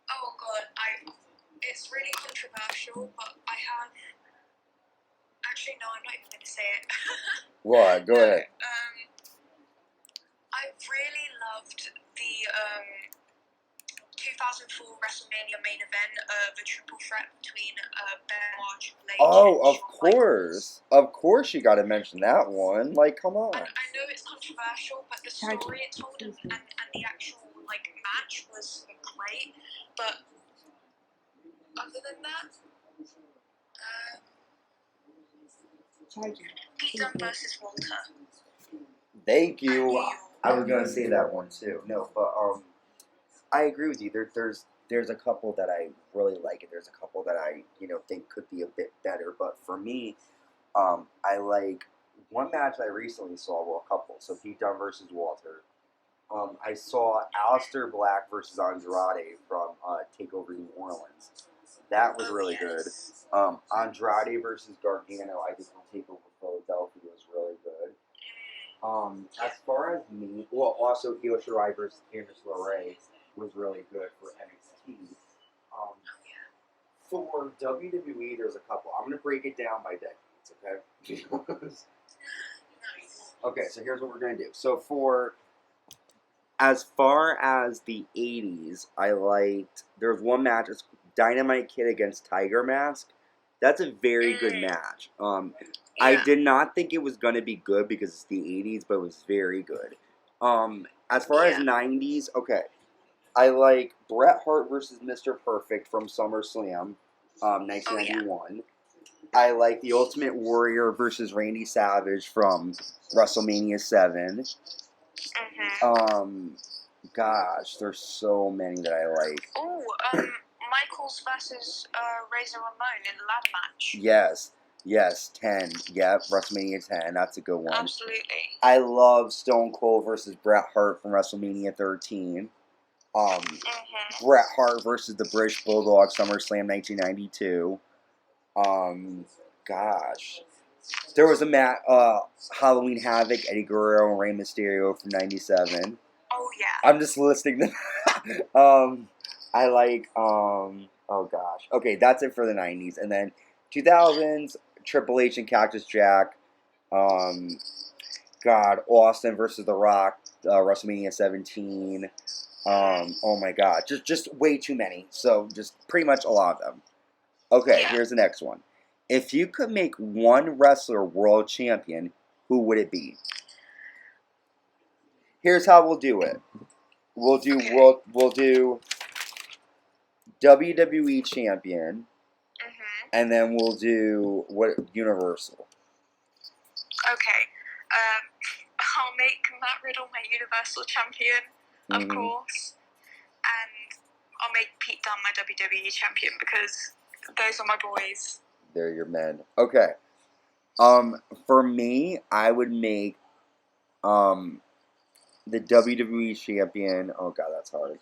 oh God, it's really controversial, but I have, actually no, I'm not even going to say it. What? Go ahead. I really loved the 2004 WrestleMania main event, the triple threat between Benoit, Triple H, Oh, and Shawn Michaels. Of course you gotta mention that one. Like, come on. And I know it's controversial, but the story it told and the actual, like, match was great. But other than that, Pete Dunne versus Walter. Thank you. I was gonna say that one too. No, but I agree with you. There's a couple that I really like, and there's a couple that I think could be a bit better. But for me, I like one match I recently saw. Well, a couple. So Pete Dunne versus Walter. I saw Aleister Black versus Andrade from TakeOver New Orleans. That was really good. Andrade versus Gargano, I think from TakeOver Philadelphia was really good. As far as me, well, also Io Shirai versus Candice LeRae was really good for NXT. For WWE, there's a couple. I'm going to break it down by decades, okay? Okay, so here's what we're going to do. So as far as the 80s, I liked, there's one match, it's Dynamite Kid against Tiger Mask. That's a very good match. I did not think it was going to be good because it's the 80s, but it was very good. As far as 90s, okay, I like Bret Hart versus Mr. Perfect from SummerSlam, 1991. I like the Ultimate Warrior versus Randy Savage from WrestleMania 7. Gosh, there's so many that I like. Oh, Michaels versus Razor Ramon in the ladder match. Yes, 10. Yep, WrestleMania 10. That's a good one. Absolutely. I love Stone Cold versus Bret Hart from WrestleMania 13. Bret Hart versus the British Bulldog, SummerSlam 1992. Gosh. There was a Halloween Havoc, Eddie Guerrero and Rey Mysterio from 97. Oh, yeah. I'm just listing them. I like, oh gosh. Okay, that's it for the 90s. And then 2000s, Triple H and Cactus Jack. Austin versus The Rock, WrestleMania 17. Oh my god, just way too many. So just pretty much a lot of them. Okay, here's the next one. If you could make one wrestler world champion, who would it be? Here's how we'll do it. We'll do WWE champion, and then we'll do Universal. Okay. I'll make Matt Riddle my Universal champion, of course, and I'll make Pete Dunne my WWE champion because those are my boys. They're your men. Okay. For me, I would make the WWE champion. Oh god, that's hard.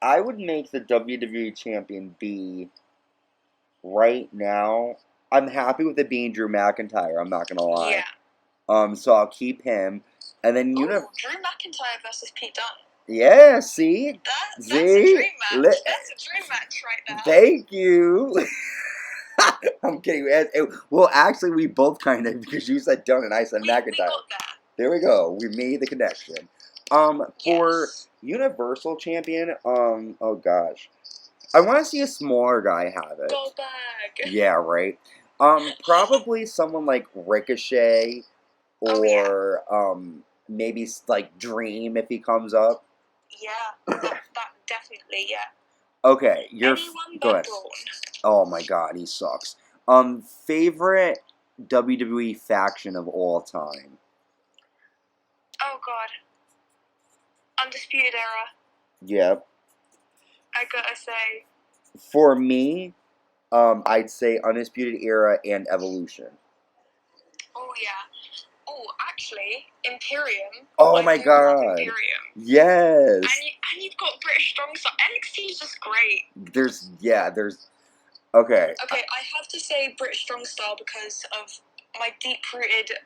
I would make the WWE champion be right now. I'm happy with it being Drew McIntyre. I'm not gonna lie. Yeah. So I'll keep him, and then Drew McIntyre versus Pete Dunne. Yeah, see? That's a dream match. That's a dream match right there. Thank you. I'm kidding. Well, actually, we both kind of, because you said Dunne and I said McIntyre. We got that. There we go. We made the connection. For Universal Champion, oh gosh. I want to see a smaller guy have it. Goldberg. Yeah, right. Probably someone like Ricochet, or maybe like Dream if he comes up. Yeah, that definitely, yeah. Okay, go ahead. Oh my god, he sucks. Favorite WWE faction of all time? Oh god. Undisputed Era. Yep. I gotta say. For me, I'd say Undisputed Era and Evolution. Oh yeah. Oh, actually, Imperium. Oh my god. Imperium. Yes. And you've got British Strong Style. NXT is just great. There's okay. Okay, I have to say British Strong Style because of my deep-rooted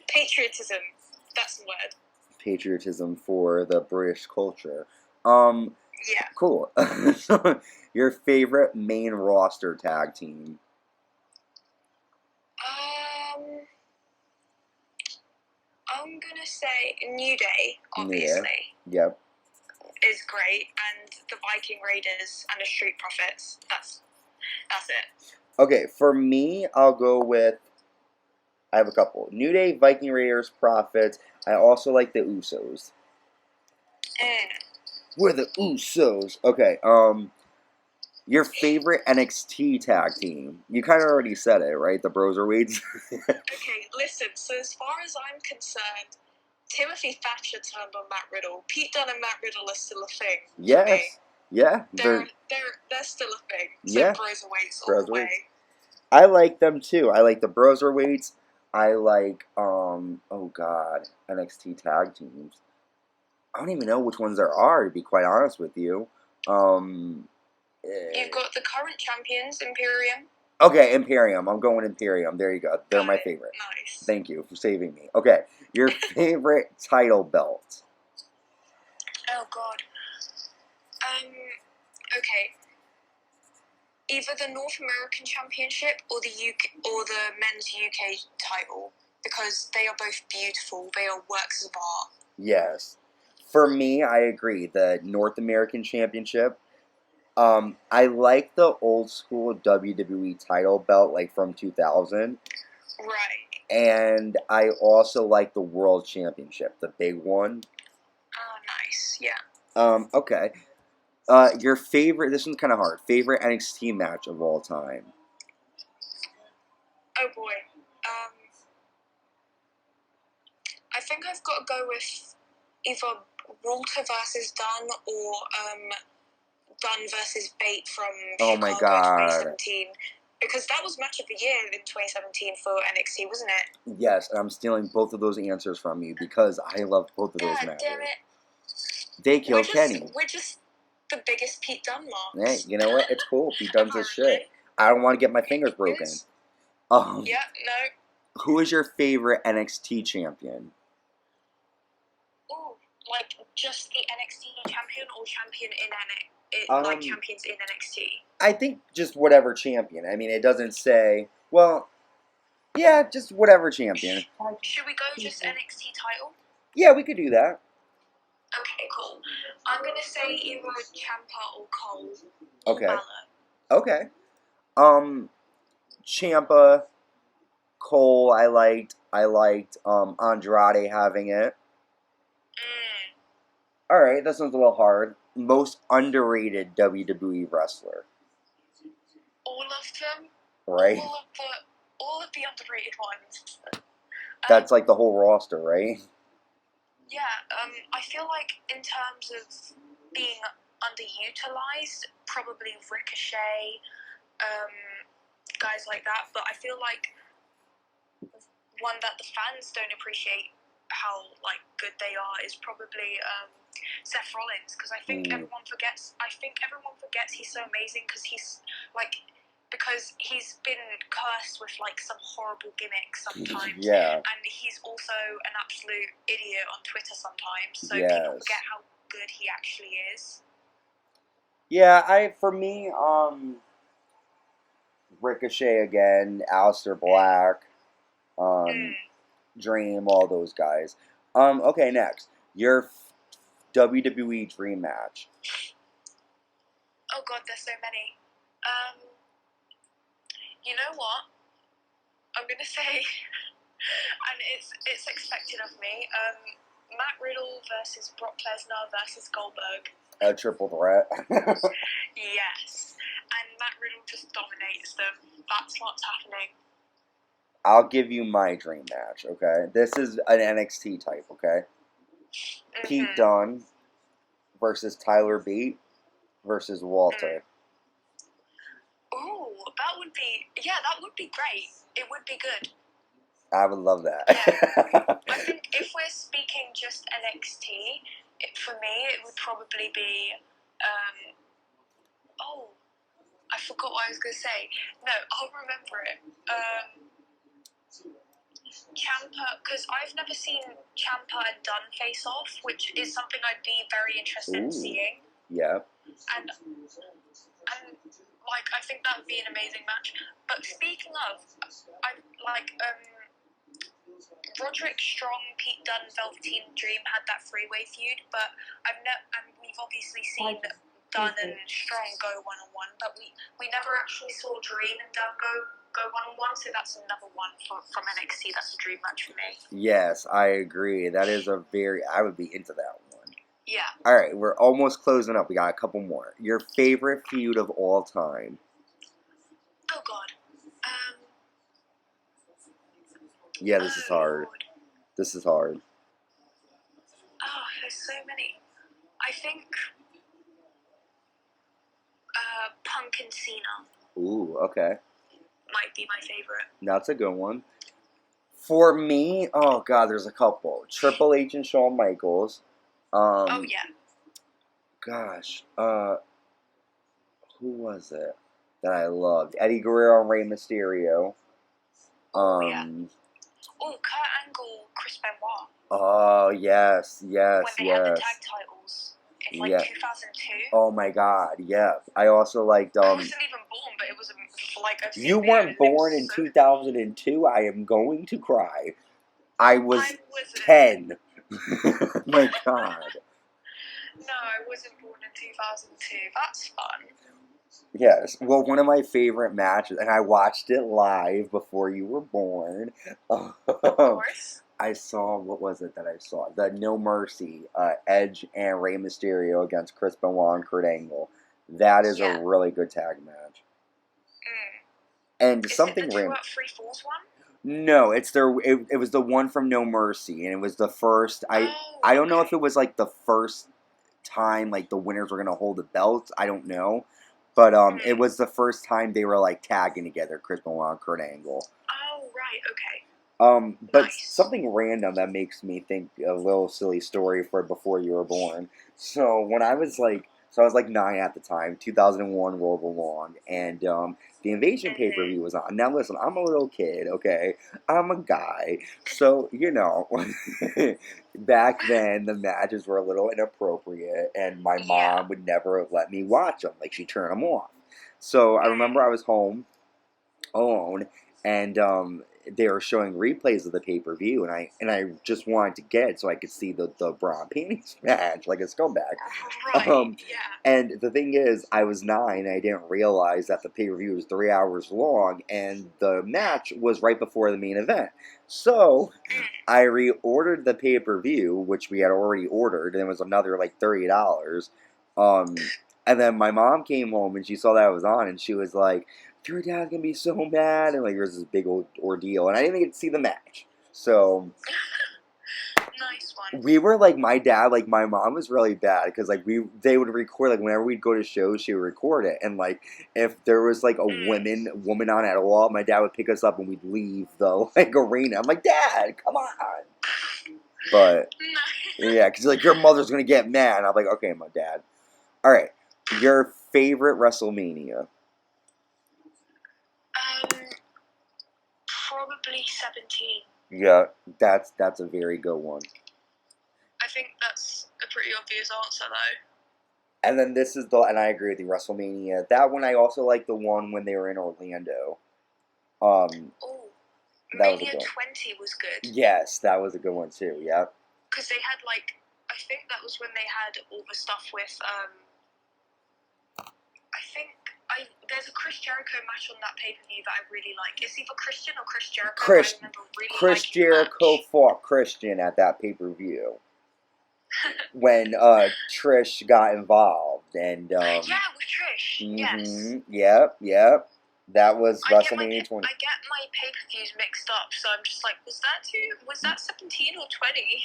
patriotism. That's the word. Patriotism for the British culture. Yeah. Cool. Your favorite main roster tag team? I'm gonna say New Day, obviously. Yep. Is great, and the Viking Raiders and the Street Profits. That's it. Okay, for me, I'll go with. I have a couple: New Day, Viking Raiders, Profits. I also like the Usos. We're the Usos. Okay. Your favorite NXT tag team? You kind of already said it, right? The Broserweights. Okay, listen. So as far as I'm concerned, Timothy Thatcher turned on Matt Riddle. Pete Dunne and Matt Riddle are still a thing. Yes. Yeah. They're still a thing. So Broserweights all the way. I like them too. I like the Broserweights. I like NXT tag teams. I don't even know which ones there are, to be quite honest with you. You've got the current champions, Imperium. Okay, Imperium. I'm going Imperium. There you go. They're my favorite. Nice. Thank you for saving me. Okay, your favorite title belt? Oh God. Okay. Either the North American Championship or the men's UK title, because they are both beautiful. They are works of art. Yes. For me, I agree. The North American Championship. I like the old school WWE title belt, like from 2000. Right. And I also like the World Championship, the big one. Oh, nice. Yeah. Okay. Your favorite. This one's kind of hard. Favorite NXT match of all time. Oh boy. I think I've got to go with either Walter versus Dunn or Dunn versus Bate from Oh my Chicago God. 2017. Because that was match of the year in 2017 for NXT, wasn't it? Yes, and I'm stealing both of those answers from you because I love both of those God matches. damn it. They killed Kenny. We're just the biggest Pete Dunne Hey, marks. you know what? It's cool. Pete Dunne's his shit. Apparently. I don't want to get my fingers broken. Yeah, no. Who is your favorite NXT champion? Ooh, like just the NXT champion or champion in like champions in NXT? I think just whatever champion. I mean, it doesn't say. Well, yeah, just whatever champion. Should we go just NXT title? Yeah, we could do that. Okay, cool. I'm gonna say either Ciampa or Cole. Okay. Balor. Okay. Ciampa, Cole. I liked. Andrade having it. All right, this one's a little hard. Most underrated WWE wrestler. All of them. Right. All of the underrated ones. That's like the whole roster, right? Yeah. I feel like in terms of being underutilized, probably Ricochet, guys like that. But I feel like one that the fans don't appreciate how like good they are is probably Seth Rollins, because I think everyone forgets. I think everyone forgets he's so amazing because he's been cursed with like some horrible gimmicks sometimes. Yeah. And he's also an absolute idiot on Twitter sometimes. So Yes. people forget how good he actually is. Yeah, for me, Ricochet again, Aleister Black, Dream, all those guys. Okay, next. Your WWE dream match. Oh god, there's so many. You know what? I'm gonna say, and it's expected of me. Matt Riddle versus Brock Lesnar versus Goldberg. A triple threat. Yes, and Matt Riddle just dominates them. That's what's happening. I'll give you my dream match, okay? This is an NXT type, okay? Mm-hmm. Pete Dunne versus Tyler Bate versus Walter. Ooh, that would be great. It would be good. I would love that. Yeah. I think if we're speaking just NXT, for me it would probably be, I forgot what I was going to say. No, I'll remember it. Ciampa, because I've never seen Ciampa and Dunn face off, which is something I'd be very interested in seeing. Yeah. And like I think that would be an amazing match. But speaking of, I like Roderick Strong, Pete Dunne, Velveteen Dream had that three-way feud, but and we've obviously seen Dunne and Strong go one-on-one, but we never actually saw Dream and Dunne go one-on-one, so that's another one from NXT. That's a dream match for me. Yes, I agree. That is I would be into that one. Yeah. All right, we're almost closing up. We got a couple more. Your favorite feud of all time? Oh God. Yeah, this is hard. Lord. This is hard. Oh, there's so many. I think Punk and Cena. Ooh, okay. Might be my favorite. That's a good one. For me, oh God, there's a couple. Triple H and Shawn Michaels. Oh yeah. Gosh, who was it that I loved? Eddie Guerrero and Rey Mysterio. Yeah. Oh, Kurt Angle, Chris Benoit. Oh yes. When they had the tag titles in like 2002. Oh my God, yeah. I also liked. I wasn't even born, but it was like I've seen You weren't born in 2002. I am going to cry. I was 10. My God. No, I wasn't born in 2002. That's fun. Yes. Well, one of my favorite matches, and I watched it live before you were born. Of course. I saw, what was it that I saw? The No Mercy, Edge and Rey Mysterio against Chris Benoit and Kurt Angle. That is a really good tag match. And Is something it the 2 out 3 falls one? No, it's it was the one from No Mercy, and it was the first. I don't know if it was like the first time like the winners were gonna hold the belts. I don't know, but it was the first time they were like tagging together, Chris Benoit and Kurt Angle. Oh right, okay. But something random that makes me think a little silly story for before you were born. So when I was like, I was like 9 at the time, 2001 World War One, and the Invasion pay-per-view was on. Now listen, I'm a little kid, okay? I'm a guy, so you know, back then the matches were a little inappropriate, and my mom would never let me watch them. Like she'd turn them off. So I remember I was home alone, and they were showing replays of the pay-per-view, and I just wanted to get it so I could see the Braun panties match like a scumbag. Right, And the thing is, I was 9 and I didn't realize that the pay-per-view was 3 hours long and the match was right before the main event. So I reordered the pay-per-view, which we had already ordered, and it was another like $30. And then my mom came home and she saw that I was on, and she was like, your dad's gonna be so mad, and like there's this big old ordeal, and I didn't even get to see the match. So nice one. We were like, my dad, like my mom was really bad because like they would record, like whenever we'd go to shows, she would record it, and like if there was like a woman on at all, my dad would pick us up and we'd leave the like arena. I'm like, Dad, come on. But yeah, because like your mother's gonna get mad. And I'm like, okay, my dad. All right, your favorite WrestleMania? Probably 17. Yeah, that's a very good one. I think that's a pretty obvious answer, though. And then this is and I agree with you, WrestleMania. That one I also like the one when they were in Orlando. Mania 20 was good. Yes, that was a good one too. Yeah. Because they had like, I think that was when they had all the stuff with there's a Chris Jericho match on that pay-per-view that I really like. It's either Christian or Chris Jericho. Chris Jericho fought Christian at that pay-per-view. When Trish got involved, and yeah, with Trish. Yes. Yep. That was WrestleMania 20. I get my pay-per-views mixed up, so I'm just like, was that 17 or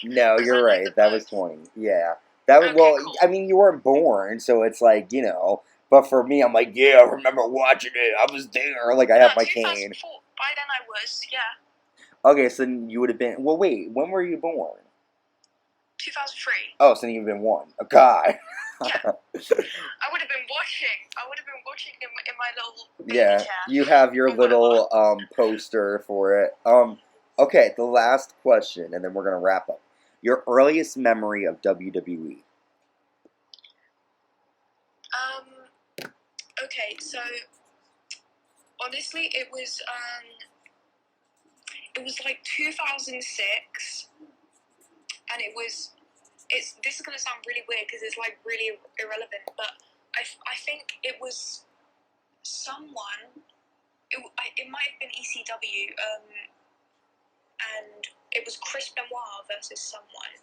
20? No, you're right. That was 20. Yeah. That was cool. I mean, you weren't born, so it's like, you know. But for me, I'm like, yeah, I remember watching it. I was there. Like, I have my cane. By then I was, yeah. Okay, so you would have been... Well, wait. When were you born? 2003. Oh, so you've been 1. Oh, God. Yeah. I would have been watching in my little baby chair. You have your little poster for it. Okay, the last question, and then we're going to wrap up. Your earliest memory of WWE? Okay, so honestly, it was like 2006, and this is gonna sound really weird because it's like really irrelevant, but I think it was someone. It might have been ECW, and it was Chris Benoit versus someone.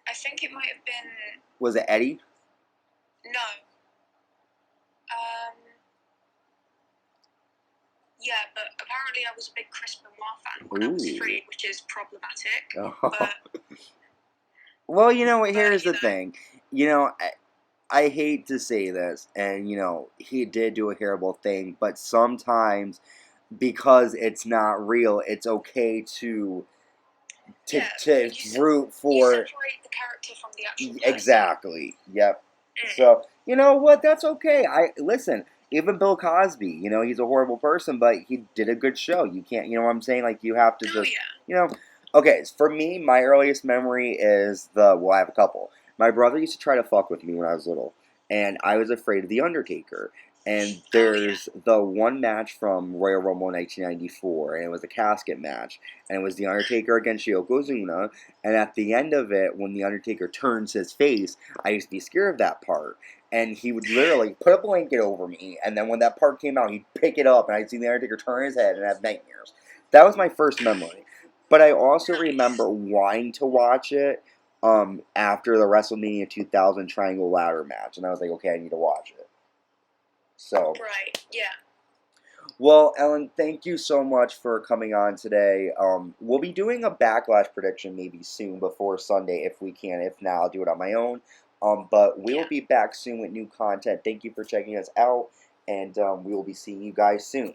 I think it might have been. Was it Eddie? No. Yeah, but apparently I was a big Chris Benoit fan when I was 3, which is problematic. But, well, you know, here's the thing. You know, I hate to say this, and, you know, he did do a terrible thing, but sometimes, because it's not real, it's okay to root for... You separate the character from the actual person. Exactly, yep. So, you know what, that's okay. Listen, even Bill Cosby, you know, he's a horrible person, but he did a good show. You can't, you know what I'm saying? Like, you have to just, you know. Okay, for me, my earliest memory is I have a couple. My brother used to try to fuck with me when I was little, and I was afraid of The Undertaker. And there's the one match from Royal Rumble 1994, and it was a casket match, and it was The Undertaker against Yokozuna, and at the end of it, when The Undertaker turns his face, I used to be scared of that part, and he would literally put a blanket over me, and then when that part came out, he'd pick it up, and I'd see The Undertaker turn his head and have nightmares. That was my first memory. But I also Nice. remember wanting to watch it after the WrestleMania 2000 Triangle Ladder match, and I was like, okay, I need to watch it. So, Right. Yeah. well, Ellen, thank you so much for coming on today. We'll be doing a Backlash prediction maybe soon before Sunday if we can. If not, I'll do it on my own. But we will be back soon with new content. Thank you for checking us out, and we will be seeing you guys soon.